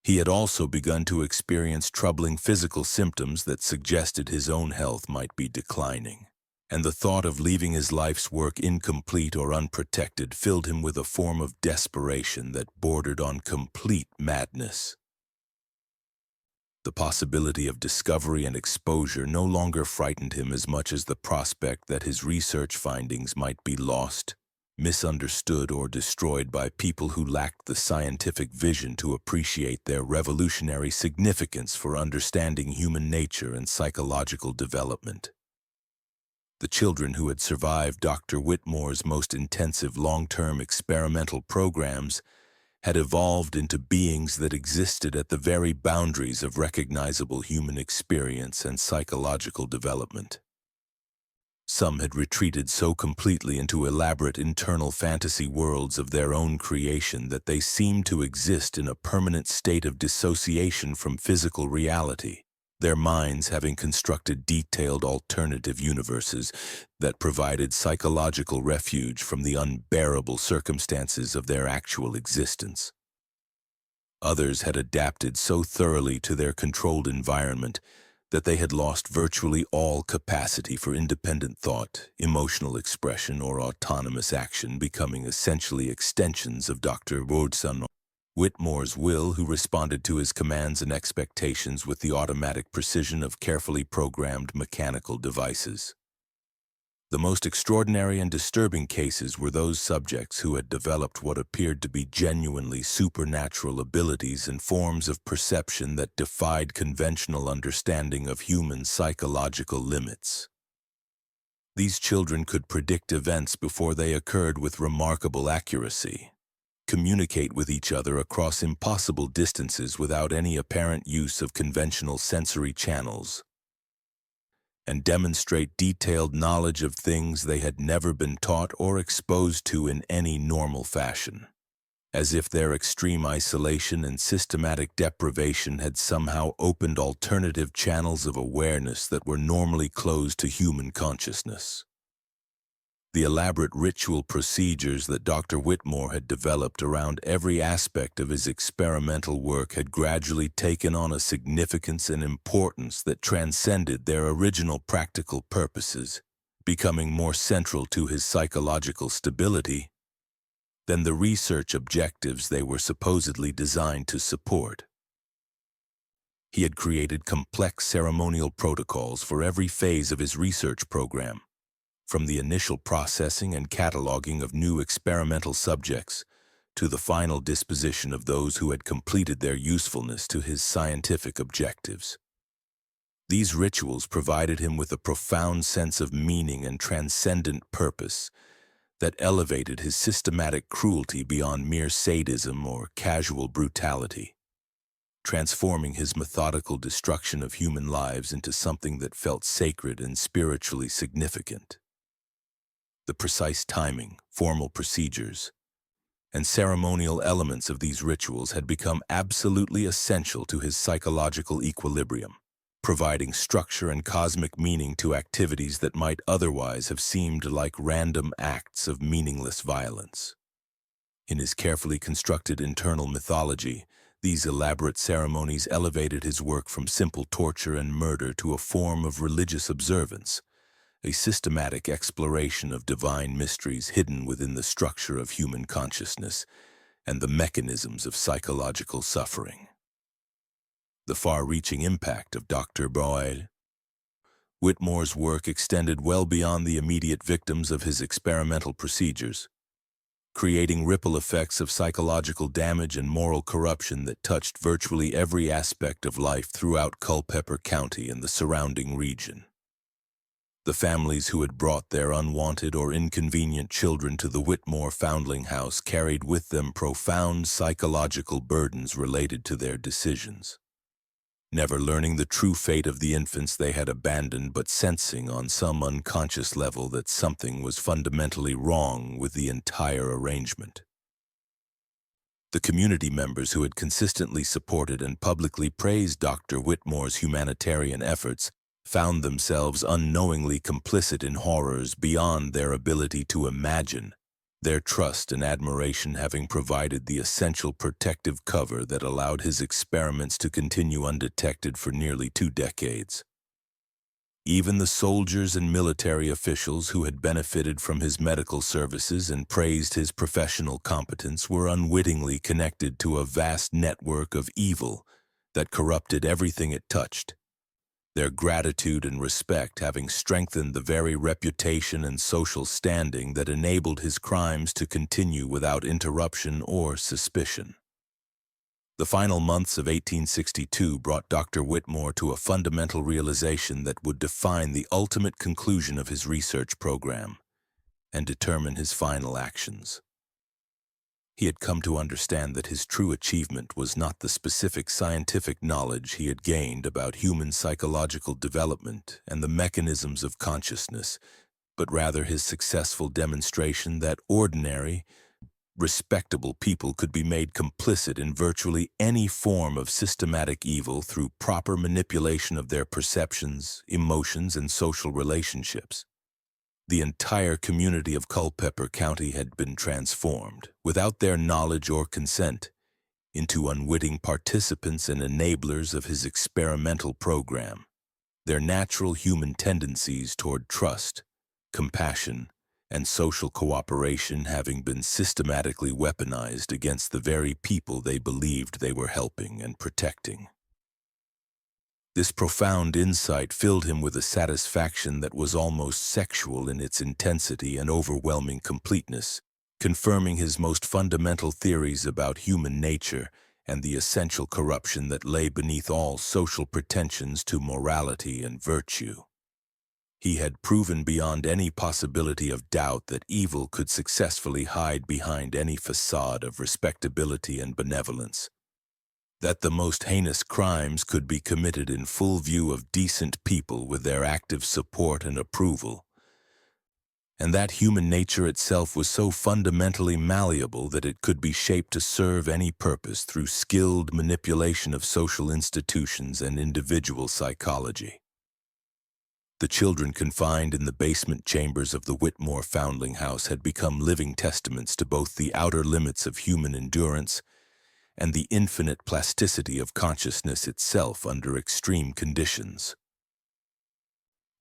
He had also begun to experience troubling physical symptoms that suggested his own health might be declining, and the thought of leaving his life's work incomplete or unprotected filled him with a form of desperation that bordered on complete madness. The possibility of discovery and exposure no longer frightened him as much as the prospect that his research findings might be lost, misunderstood, or destroyed by people who lacked the scientific vision to appreciate their revolutionary significance for understanding human nature and psychological development. The children who had survived Dr. Whitmore's most intensive long-term experimental programs had evolved into beings that existed at the very boundaries of recognizable human experience and psychological development. Some had retreated so completely into elaborate internal fantasy worlds of their own creation that they seemed to exist in a permanent state of dissociation from physical reality, their minds having constructed detailed alternative universes that provided psychological refuge from the unbearable circumstances of their actual existence. Others had adapted so thoroughly to their controlled environment that they had lost virtually all capacity for independent thought, emotional expression, or autonomous action, becoming essentially extensions of Dr. Whitmore's will, who responded to his commands and expectations with the automatic precision of carefully programmed mechanical devices. The most extraordinary and disturbing cases were those subjects who had developed what appeared to be genuinely supernatural abilities and forms of perception that defied conventional understanding of human psychological limits. These children could predict events before they occurred with remarkable accuracy, communicate with each other across impossible distances without any apparent use of conventional sensory channels, and demonstrate detailed knowledge of things they had never been taught or exposed to in any normal fashion, as if their extreme isolation and systematic deprivation had somehow opened alternative channels of awareness that were normally closed to human consciousness. The elaborate ritual procedures that Dr. Whitmore had developed around every aspect of his experimental work had gradually taken on a significance and importance that transcended their original practical purposes, becoming more central to his psychological stability than the research objectives they were supposedly designed to support. He had created complex ceremonial protocols for every phase of his research program, from the initial processing and cataloging of new experimental subjects to the final disposition of those who had completed their usefulness to his scientific objectives. These rituals provided him with a profound sense of meaning and transcendent purpose that elevated his systematic cruelty beyond mere sadism or casual brutality, transforming his methodical destruction of human lives into something that felt sacred and spiritually significant. The precise timing, formal procedures, and ceremonial elements of these rituals had become absolutely essential to his psychological equilibrium, providing structure and cosmic meaning to activities that might otherwise have seemed like random acts of meaningless violence. In his carefully constructed internal mythology, these elaborate ceremonies elevated his work from simple torture and murder to a form of religious observance, a systematic exploration of divine mysteries hidden within the structure of human consciousness and the mechanisms of psychological suffering. The far-reaching impact of Dr. Whitmore's work extended well beyond the immediate victims of his experimental procedures, creating ripple effects of psychological damage and moral corruption that touched virtually every aspect of life throughout Culpeper County and the surrounding region. The families who had brought their unwanted or inconvenient children to the Whitmore Foundling House carried with them profound psychological burdens related to their decisions, never learning the true fate of the infants they had abandoned, but sensing on some unconscious level that something was fundamentally wrong with the entire arrangement. The community members who had consistently supported and publicly praised Dr. Whitmore's humanitarian efforts found themselves unknowingly complicit in horrors beyond their ability to imagine, their trust and admiration having provided the essential protective cover that allowed his experiments to continue undetected for nearly 2 decades. Even the soldiers and military officials who had benefited from his medical services and praised his professional competence were unwittingly connected to a vast network of evil that corrupted everything it touched, their gratitude and respect having strengthened the very reputation and social standing that enabled his crimes to continue without interruption or suspicion. The final months of 1862 brought Dr. Whitmore to a fundamental realization that would define the ultimate conclusion of his research program and determine his final actions. He had come to understand that his true achievement was not the specific scientific knowledge he had gained about human psychological development and the mechanisms of consciousness, but rather his successful demonstration that ordinary, respectable people could be made complicit in virtually any form of systematic evil through proper manipulation of their perceptions, emotions, and social relationships. The entire community of Culpeper County had been transformed, without their knowledge or consent, into unwitting participants and enablers of his experimental program, their natural human tendencies toward trust, compassion, and social cooperation having been systematically weaponized against the very people they believed they were helping and protecting. This profound insight filled him with a satisfaction that was almost sexual in its intensity and overwhelming completeness, confirming his most fundamental theories about human nature and the essential corruption that lay beneath all social pretensions to morality and virtue. He had proven beyond any possibility of doubt that evil could successfully hide behind any facade of respectability and benevolence, that the most heinous crimes could be committed in full view of decent people with their active support and approval, and that human nature itself was so fundamentally malleable that it could be shaped to serve any purpose through skilled manipulation of social institutions and individual psychology. The children confined in the basement chambers of the Whitmore Foundling House had become living testaments to both the outer limits of human endurance and the infinite plasticity of consciousness itself under extreme conditions.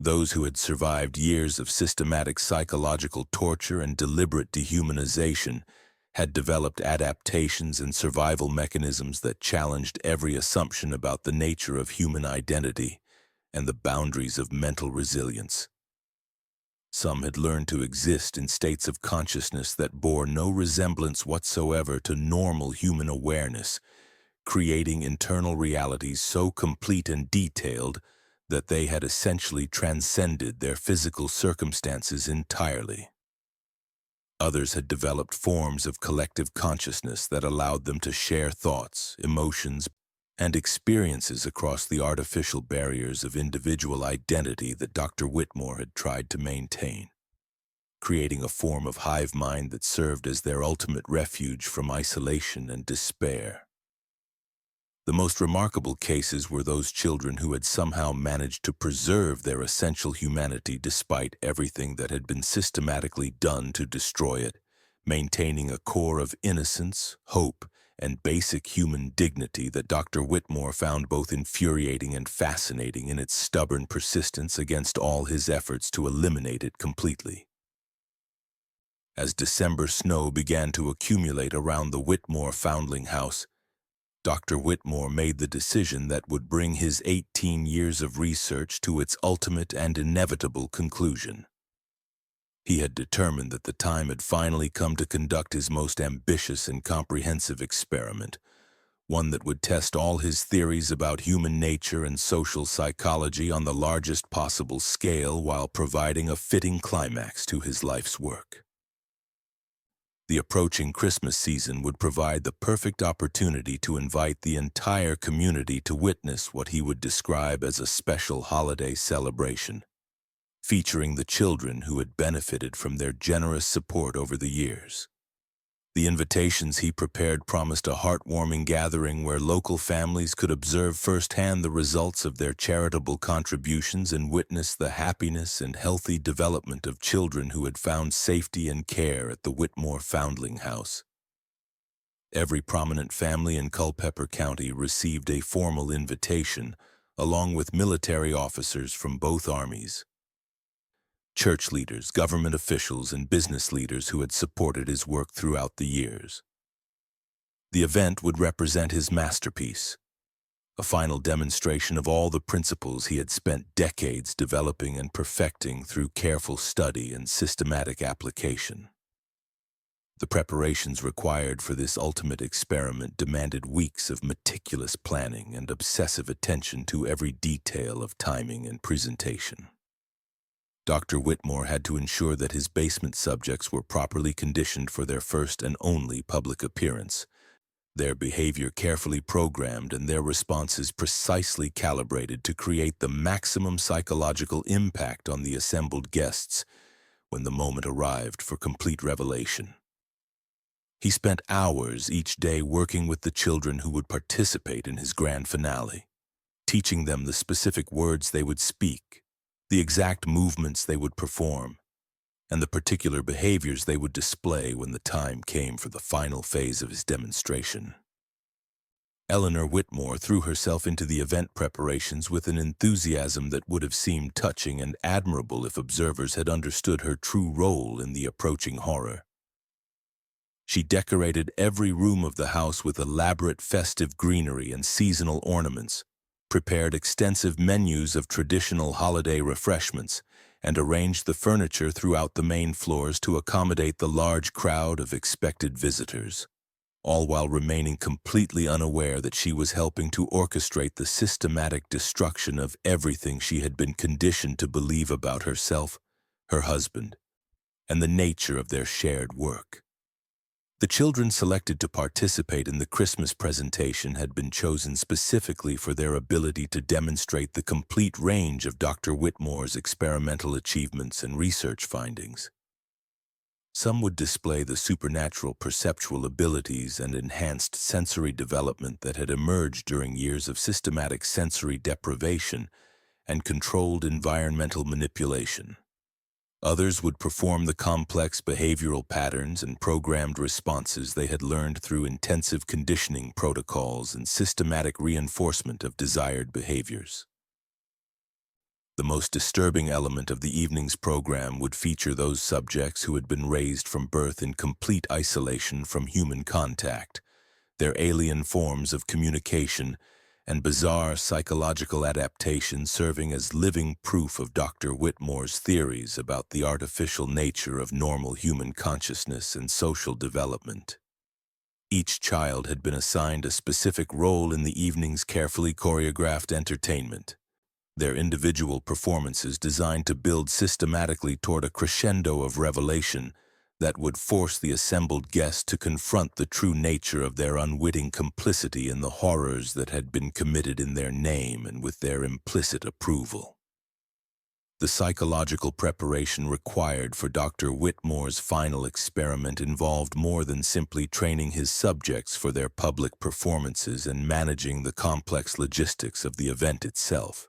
Those who had survived years of systematic psychological torture and deliberate dehumanization had developed adaptations and survival mechanisms that challenged every assumption about the nature of human identity and the boundaries of mental resilience. Some had learned to exist in states of consciousness that bore no resemblance whatsoever to normal human awareness, creating internal realities so complete and detailed that they had essentially transcended their physical circumstances entirely. Others had developed forms of collective consciousness that allowed them to share thoughts, emotions, and experiences across the artificial barriers of individual identity that Dr. Whitmore had tried to maintain, creating a form of hive mind that served as their ultimate refuge from isolation and despair. The most remarkable cases were those children who had somehow managed to preserve their essential humanity despite everything that had been systematically done to destroy it, maintaining a core of innocence, hope, and basic human dignity that Dr. Whitmore found both infuriating and fascinating in its stubborn persistence against all his efforts to eliminate it completely. As December snow began to accumulate around the Whitmore Foundling House, Dr. Whitmore made the decision that would bring his 18 years of research to its ultimate and inevitable conclusion. He had determined that the time had finally come to conduct his most ambitious and comprehensive experiment, one that would test all his theories about human nature and social psychology on the largest possible scale while providing a fitting climax to his life's work. The approaching Christmas season would provide the perfect opportunity to invite the entire community to witness what he would describe as a special holiday celebration, featuring the children who had benefited from their generous support over the years. The invitations he prepared promised a heartwarming gathering where local families could observe firsthand the results of their charitable contributions and witness the happiness and healthy development of children who had found safety and care at the Whitmore Foundling House. Every prominent family in Culpeper County received a formal invitation, along with military officers from both armies. Church leaders, government officials, and business leaders who had supported his work throughout the years. The event would represent his masterpiece, a final demonstration of all the principles he had spent decades developing and perfecting through careful study and systematic application. The preparations required for this ultimate experiment demanded weeks of meticulous planning and obsessive attention to every detail of timing and presentation. Dr. Whitmore had to ensure that his basement subjects were properly conditioned for their first and only public appearance, their behavior carefully programmed and their responses precisely calibrated to create the maximum psychological impact on the assembled guests when the moment arrived for complete revelation. He spent hours each day working with the children who would participate in his grand finale, teaching them the specific words they would speak, the exact movements they would perform, and the particular behaviors they would display when the time came for the final phase of his demonstration. Eleanor Whitmore threw herself into the event preparations with an enthusiasm that would have seemed touching and admirable if observers had understood her true role in the approaching horror. She decorated every room of the house with elaborate festive greenery and seasonal ornaments, prepared extensive menus of traditional holiday refreshments, and arranged the furniture throughout the main floors to accommodate the large crowd of expected visitors, all while remaining completely unaware that she was helping to orchestrate the systematic destruction of everything she had been conditioned to believe about herself, her husband, and the nature of their shared work. The children selected to participate in the Christmas presentation had been chosen specifically for their ability to demonstrate the complete range of Dr. Whitmore's experimental achievements and research findings. Some would display the supernatural perceptual abilities and enhanced sensory development that had emerged during years of systematic sensory deprivation and controlled environmental manipulation. Others would perform the complex behavioral patterns and programmed responses they had learned through intensive conditioning protocols and systematic reinforcement of desired behaviors. The most disturbing element of the evening's program would feature those subjects who had been raised from birth in complete isolation from human contact, their alien forms of communication, and bizarre psychological adaptations serving as living proof of Dr. Whitmore's theories about the artificial nature of normal human consciousness and social development. Each child had been assigned a specific role in the evening's carefully choreographed entertainment, their individual performances designed to build systematically toward a crescendo of revelation that would force the assembled guests to confront the true nature of their unwitting complicity in the horrors that had been committed in their name and with their implicit approval. The psychological preparation required for Dr. Whitmore's final experiment involved more than simply training his subjects for their public performances and managing the complex logistics of the event itself.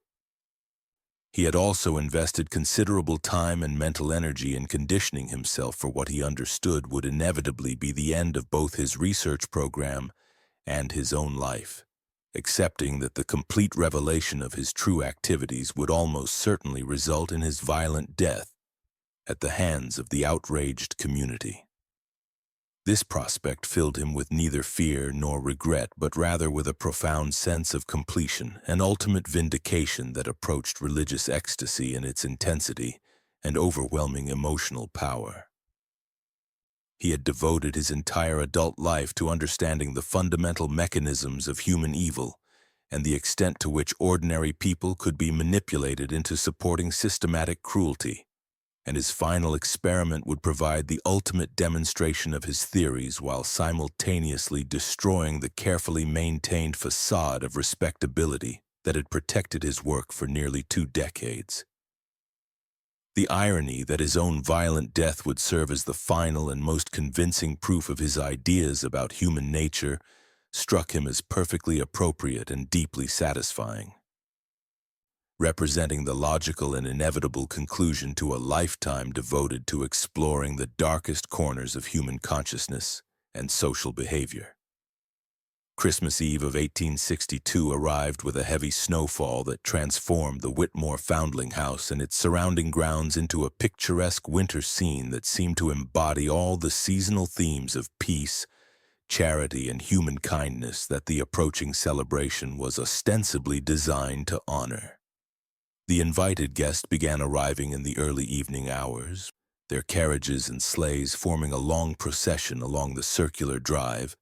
He had also invested considerable time and mental energy in conditioning himself for what he understood would inevitably be the end of both his research program and his own life, accepting that the complete revelation of his true activities would almost certainly result in his violent death at the hands of the outraged community. This prospect filled him with neither fear nor regret, but rather with a profound sense of completion, an ultimate vindication that approached religious ecstasy in its intensity and overwhelming emotional power. He had devoted his entire adult life to understanding the fundamental mechanisms of human evil and the extent to which ordinary people could be manipulated into supporting systematic cruelty, and his final experiment would provide the ultimate demonstration of his theories while simultaneously destroying the carefully maintained facade of respectability that had protected his work for nearly 2 decades. The irony that his own violent death would serve as the final and most convincing proof of his ideas about human nature struck him as perfectly appropriate and deeply satisfying, representing the logical and inevitable conclusion to a lifetime devoted to exploring the darkest corners of human consciousness and social behavior. Christmas Eve of 1862 arrived with a heavy snowfall that transformed the Whitmore Foundling House and its surrounding grounds into a picturesque winter scene that seemed to embody all the seasonal themes of peace, charity, and human kindness that the approaching celebration was ostensibly designed to honor. The invited guests began arriving in the early evening hours, their carriages and sleighs forming a long procession along the circular drive,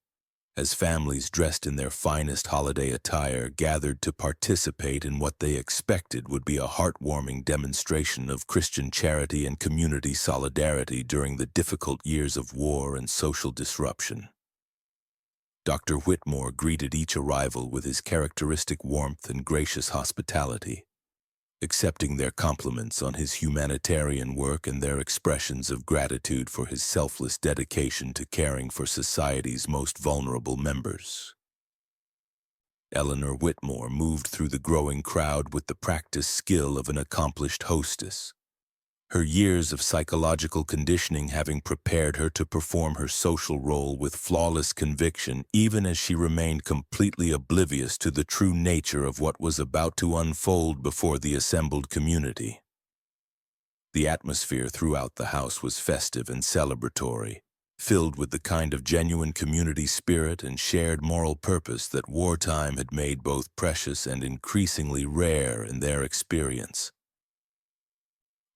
as families dressed in their finest holiday attire gathered to participate in what they expected would be a heartwarming demonstration of Christian charity and community solidarity during the difficult years of war and social disruption. Dr. Whitmore greeted each arrival with his characteristic warmth and gracious hospitality, accepting their compliments on his humanitarian work and their expressions of gratitude for his selfless dedication to caring for society's most vulnerable members. Eleanor Whitmore moved through the growing crowd with the practiced skill of an accomplished hostess, her years of psychological conditioning having prepared her to perform her social role with flawless conviction, even as she remained completely oblivious to the true nature of what was about to unfold before the assembled community. The atmosphere throughout the house was festive and celebratory, filled with the kind of genuine community spirit and shared moral purpose that wartime had made both precious and increasingly rare in their experience.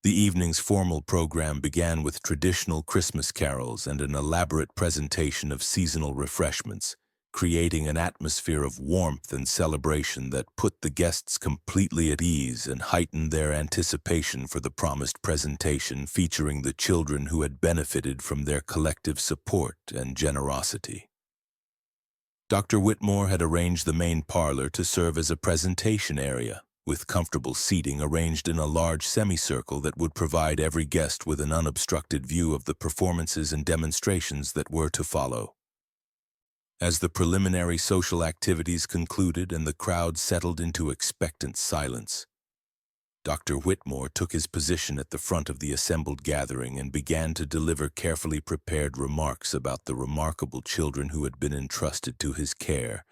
The evening's formal program began with traditional Christmas carols and an elaborate presentation of seasonal refreshments, creating an atmosphere of warmth and celebration that put the guests completely at ease and heightened their anticipation for the promised presentation featuring the children who had benefited from their collective support and generosity. Dr. Whitmore had arranged the main parlor to serve as a presentation area, with comfortable seating arranged in a large semicircle that would provide every guest with an unobstructed view of the performances and demonstrations that were to follow. As the preliminary social activities concluded and the crowd settled into expectant silence, Dr. Whitmore took his position at the front of the assembled gathering and began to deliver carefully prepared remarks about the remarkable children who had been entrusted to his care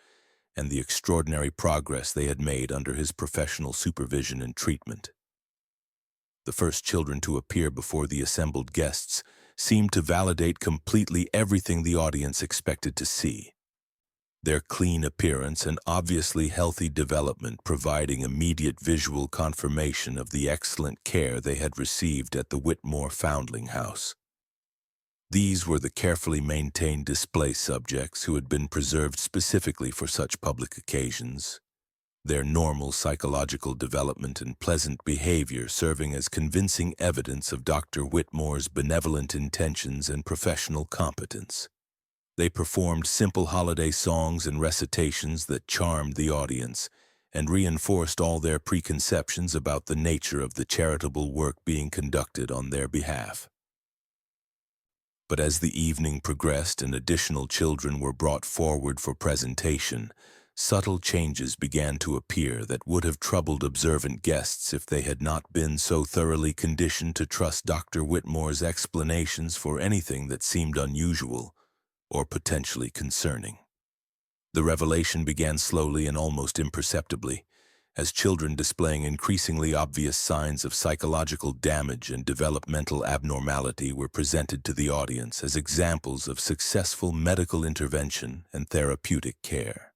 and the extraordinary progress they had made under his professional supervision and treatment. The first children to appear before the assembled guests seemed to validate completely everything the audience expected to see. Their clean appearance and obviously healthy development providing immediate visual confirmation of the excellent care they had received at the Whitmore Foundling House. These were the carefully maintained display subjects who had been preserved specifically for such public occasions, their normal psychological development and pleasant behavior serving as convincing evidence of Dr. Whitmore's benevolent intentions and professional competence. They performed simple holiday songs and recitations that charmed the audience and reinforced all their preconceptions about the nature of the charitable work being conducted on their behalf. But as the evening progressed and additional children were brought forward for presentation, subtle changes began to appear that would have troubled observant guests if they had not been so thoroughly conditioned to trust Dr. Whitmore's explanations for anything that seemed unusual or potentially concerning. The revelation began slowly and almost imperceptibly, as children displaying increasingly obvious signs of psychological damage and developmental abnormality were presented to the audience as examples of successful medical intervention and therapeutic care.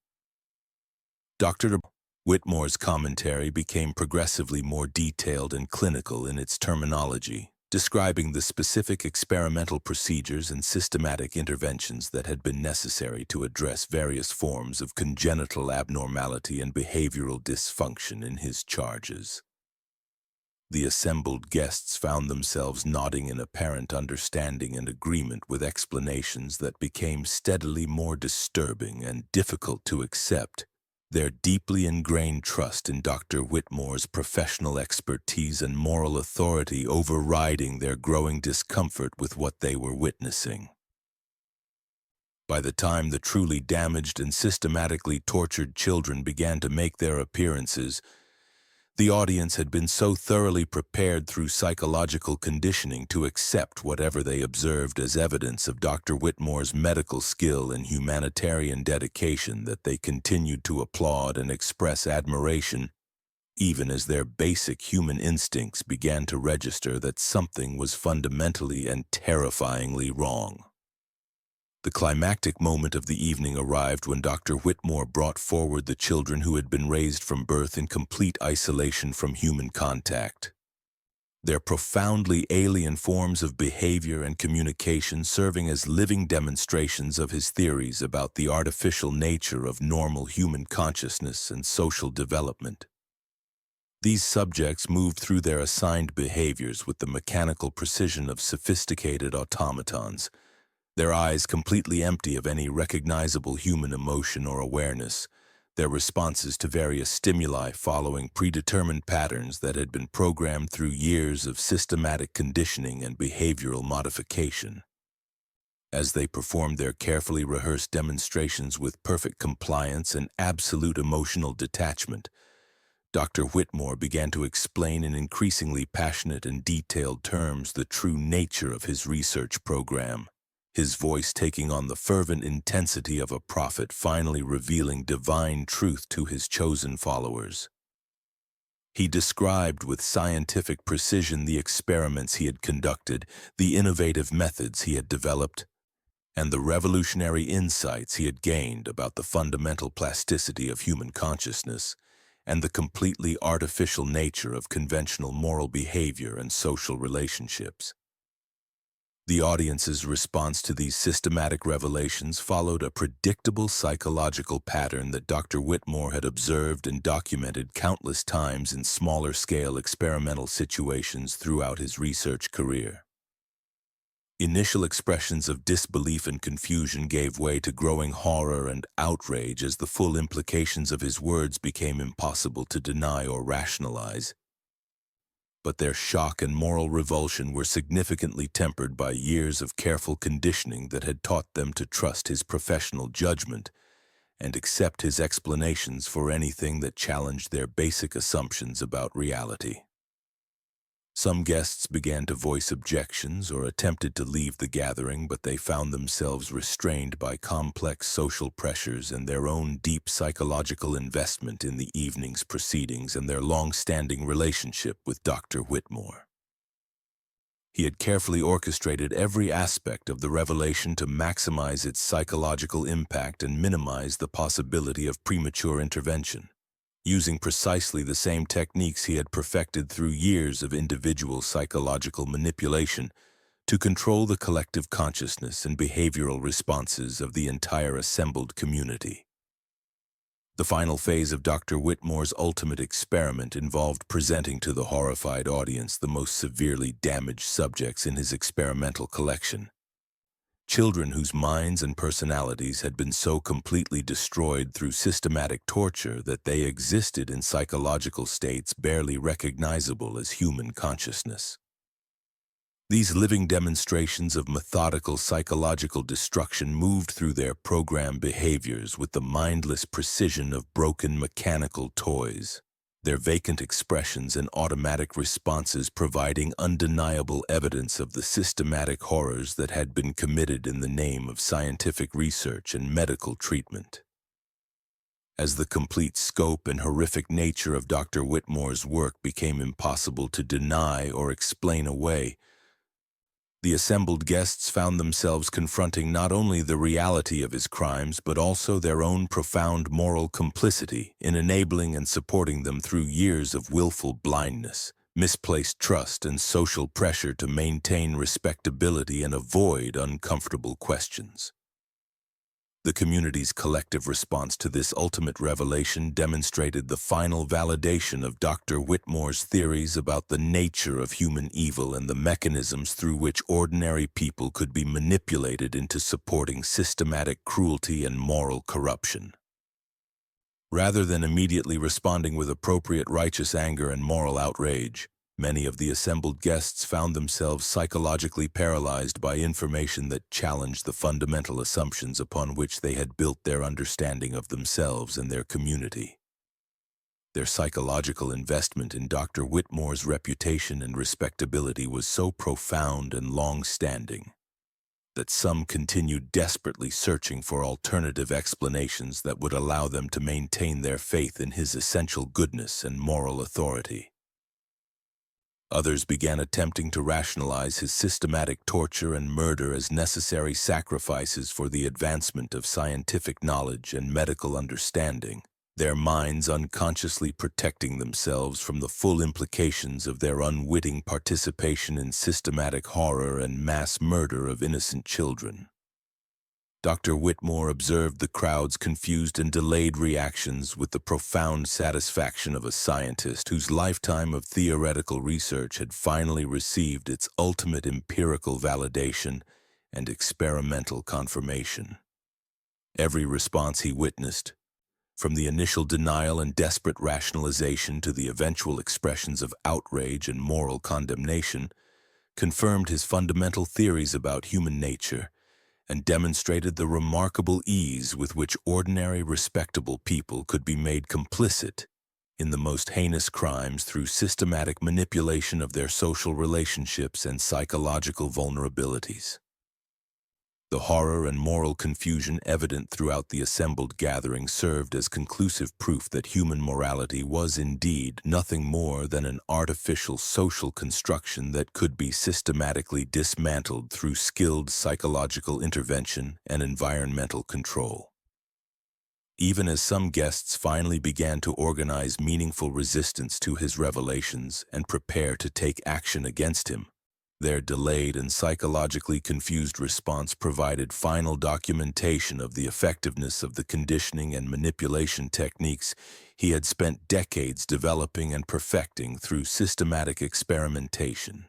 Dr. Whitmore's commentary became progressively more detailed and clinical in its terminology, describing the specific experimental procedures and systematic interventions that had been necessary to address various forms of congenital abnormality and behavioral dysfunction in his charges. The assembled guests found themselves nodding in apparent understanding and agreement with explanations that became steadily more disturbing and difficult to accept, their deeply ingrained trust in Dr. Whitmore's professional expertise and moral authority overriding their growing discomfort with what they were witnessing. By the time the truly damaged and systematically tortured children began to make their appearances, the audience had been so thoroughly prepared through psychological conditioning to accept whatever they observed as evidence of Dr. Whitmore's medical skill and humanitarian dedication that they continued to applaud and express admiration, even as their basic human instincts began to register that something was fundamentally and terrifyingly wrong. The climactic moment of the evening arrived when Dr. Whitmore brought forward the children who had been raised from birth in complete isolation from human contact. Their profoundly alien forms of behavior and communication serving as living demonstrations of his theories about the artificial nature of normal human consciousness and social development. These subjects moved through their assigned behaviors with the mechanical precision of sophisticated automatons, their eyes completely empty of any recognizable human emotion or awareness, their responses to various stimuli following predetermined patterns that had been programmed through years of systematic conditioning and behavioral modification. As they performed their carefully rehearsed demonstrations with perfect compliance and absolute emotional detachment, Dr. Whitmore began to explain in increasingly passionate and detailed terms the true nature of his research program, his voice taking on the fervent intensity of a prophet finally revealing divine truth to his chosen followers. He described with scientific precision the experiments he had conducted, the innovative methods he had developed, and the revolutionary insights he had gained about the fundamental plasticity of human consciousness and the completely artificial nature of conventional moral behavior and social relationships. The audience's response to these systematic revelations followed a predictable psychological pattern that Dr. Whitmore had observed and documented countless times in smaller-scale experimental situations throughout his research career. Initial expressions of disbelief and confusion gave way to growing horror and outrage as the full implications of his words became impossible to deny or rationalize. But their shock and moral revulsion were significantly tempered by years of careful conditioning that had taught them to trust his professional judgment and accept his explanations for anything that challenged their basic assumptions about reality. Some guests began to voice objections or attempted to leave the gathering, but they found themselves restrained by complex social pressures and their own deep psychological investment in the evening's proceedings and their long-standing relationship with Dr. Whitmore. He had carefully orchestrated every aspect of the revelation to maximize its psychological impact and minimize the possibility of premature intervention, using precisely the same techniques he had perfected through years of individual psychological manipulation to control the collective consciousness and behavioral responses of the entire assembled community. The final phase of Dr. Whitmore's ultimate experiment involved presenting to the horrified audience the most severely damaged subjects in his experimental collection. Children whose minds and personalities had been so completely destroyed through systematic torture that they existed in psychological states barely recognizable as human consciousness. These living demonstrations of methodical psychological destruction moved through their program behaviors with the mindless precision of broken mechanical toys, their vacant expressions and automatic responses providing undeniable evidence of the systematic horrors that had been committed in the name of scientific research and medical treatment. As the complete scope and horrific nature of Dr. Whitmore's work became impossible to deny or explain away, the assembled guests found themselves confronting not only the reality of his crimes but also their own profound moral complicity in enabling and supporting them through years of willful blindness, misplaced trust, and social pressure to maintain respectability and avoid uncomfortable questions. The community's collective response to this ultimate revelation demonstrated the final validation of Dr. Whitmore's theories about the nature of human evil and the mechanisms through which ordinary people could be manipulated into supporting systematic cruelty and moral corruption. Rather than immediately responding with appropriate righteous anger and moral outrage, many of the assembled guests found themselves psychologically paralyzed by information that challenged the fundamental assumptions upon which they had built their understanding of themselves and their community. Their psychological investment in Dr. Whitmore's reputation and respectability was so profound and long-standing that some continued desperately searching for alternative explanations that would allow them to maintain their faith in his essential goodness and moral authority. Others began attempting to rationalize his systematic torture and murder as necessary sacrifices for the advancement of scientific knowledge and medical understanding, their minds unconsciously protecting themselves from the full implications of their unwitting participation in systematic horror and mass murder of innocent children. Dr. Whitmore observed the crowd's confused and delayed reactions with the profound satisfaction of a scientist whose lifetime of theoretical research had finally received its ultimate empirical validation and experimental confirmation. Every response he witnessed, from the initial denial and desperate rationalization to the eventual expressions of outrage and moral condemnation, confirmed his fundamental theories about human nature and demonstrated the remarkable ease with which ordinary, respectable people could be made complicit in the most heinous crimes through systematic manipulation of their social relationships and psychological vulnerabilities. The horror and moral confusion evident throughout the assembled gathering served as conclusive proof that human morality was indeed nothing more than an artificial social construction that could be systematically dismantled through skilled psychological intervention and environmental control. Even as some guests finally began to organize meaningful resistance to his revelations and prepare to take action against him, their delayed and psychologically confused response provided final documentation of the effectiveness of the conditioning and manipulation techniques he had spent decades developing and perfecting through systematic experimentation.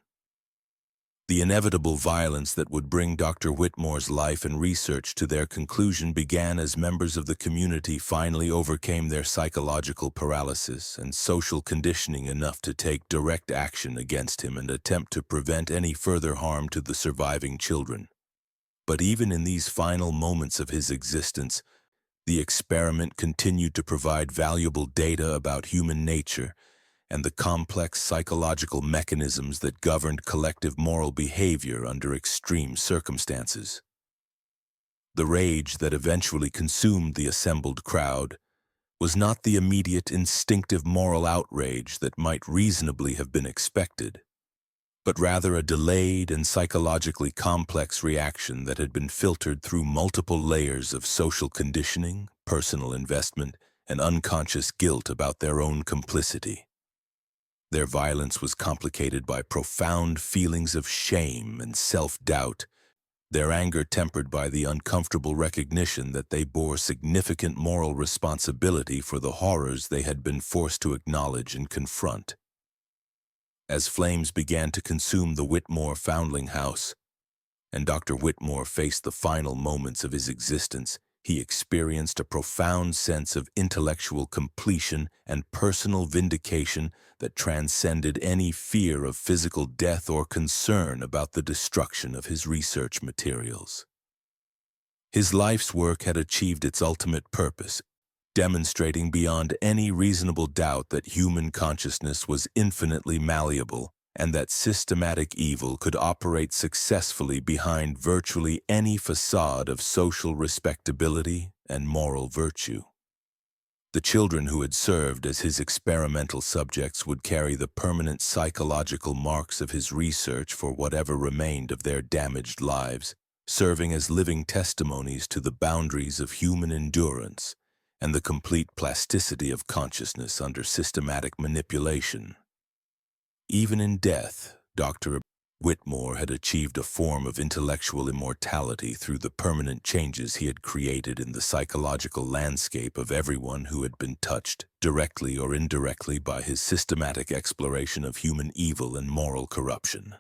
The inevitable violence that would bring Dr. Whitmore's life and research to their conclusion began as members of the community finally overcame their psychological paralysis and social conditioning enough to take direct action against him and attempt to prevent any further harm to the surviving children. But even in these final moments of his existence, the experiment continued to provide valuable data about human nature and the complex psychological mechanisms that governed collective moral behavior under extreme circumstances. The rage that eventually consumed the assembled crowd was not the immediate instinctive moral outrage that might reasonably have been expected, but rather a delayed and psychologically complex reaction that had been filtered through multiple layers of social conditioning, personal investment, and unconscious guilt about their own complicity. Their violence was complicated by profound feelings of shame and self-doubt, their anger tempered by the uncomfortable recognition that they bore significant moral responsibility for the horrors they had been forced to acknowledge and confront. As flames began to consume the Whitmore foundling house, and Dr. Whitmore faced the final moments of his existence, he experienced a profound sense of intellectual completion and personal vindication that transcended any fear of physical death or concern about the destruction of his research materials. His life's work had achieved its ultimate purpose, demonstrating beyond any reasonable doubt that human consciousness was infinitely malleable and that systematic evil could operate successfully behind virtually any facade of social respectability and moral virtue. The children who had served as his experimental subjects would carry the permanent psychological marks of his research for whatever remained of their damaged lives, serving as living testimonies to the boundaries of human endurance and the complete plasticity of consciousness under systematic manipulation. Even in death, Dr. Whitmore had achieved a form of intellectual immortality through the permanent changes he had created in the psychological landscape of everyone who had been touched, directly or indirectly, by his systematic exploration of human evil and moral corruption.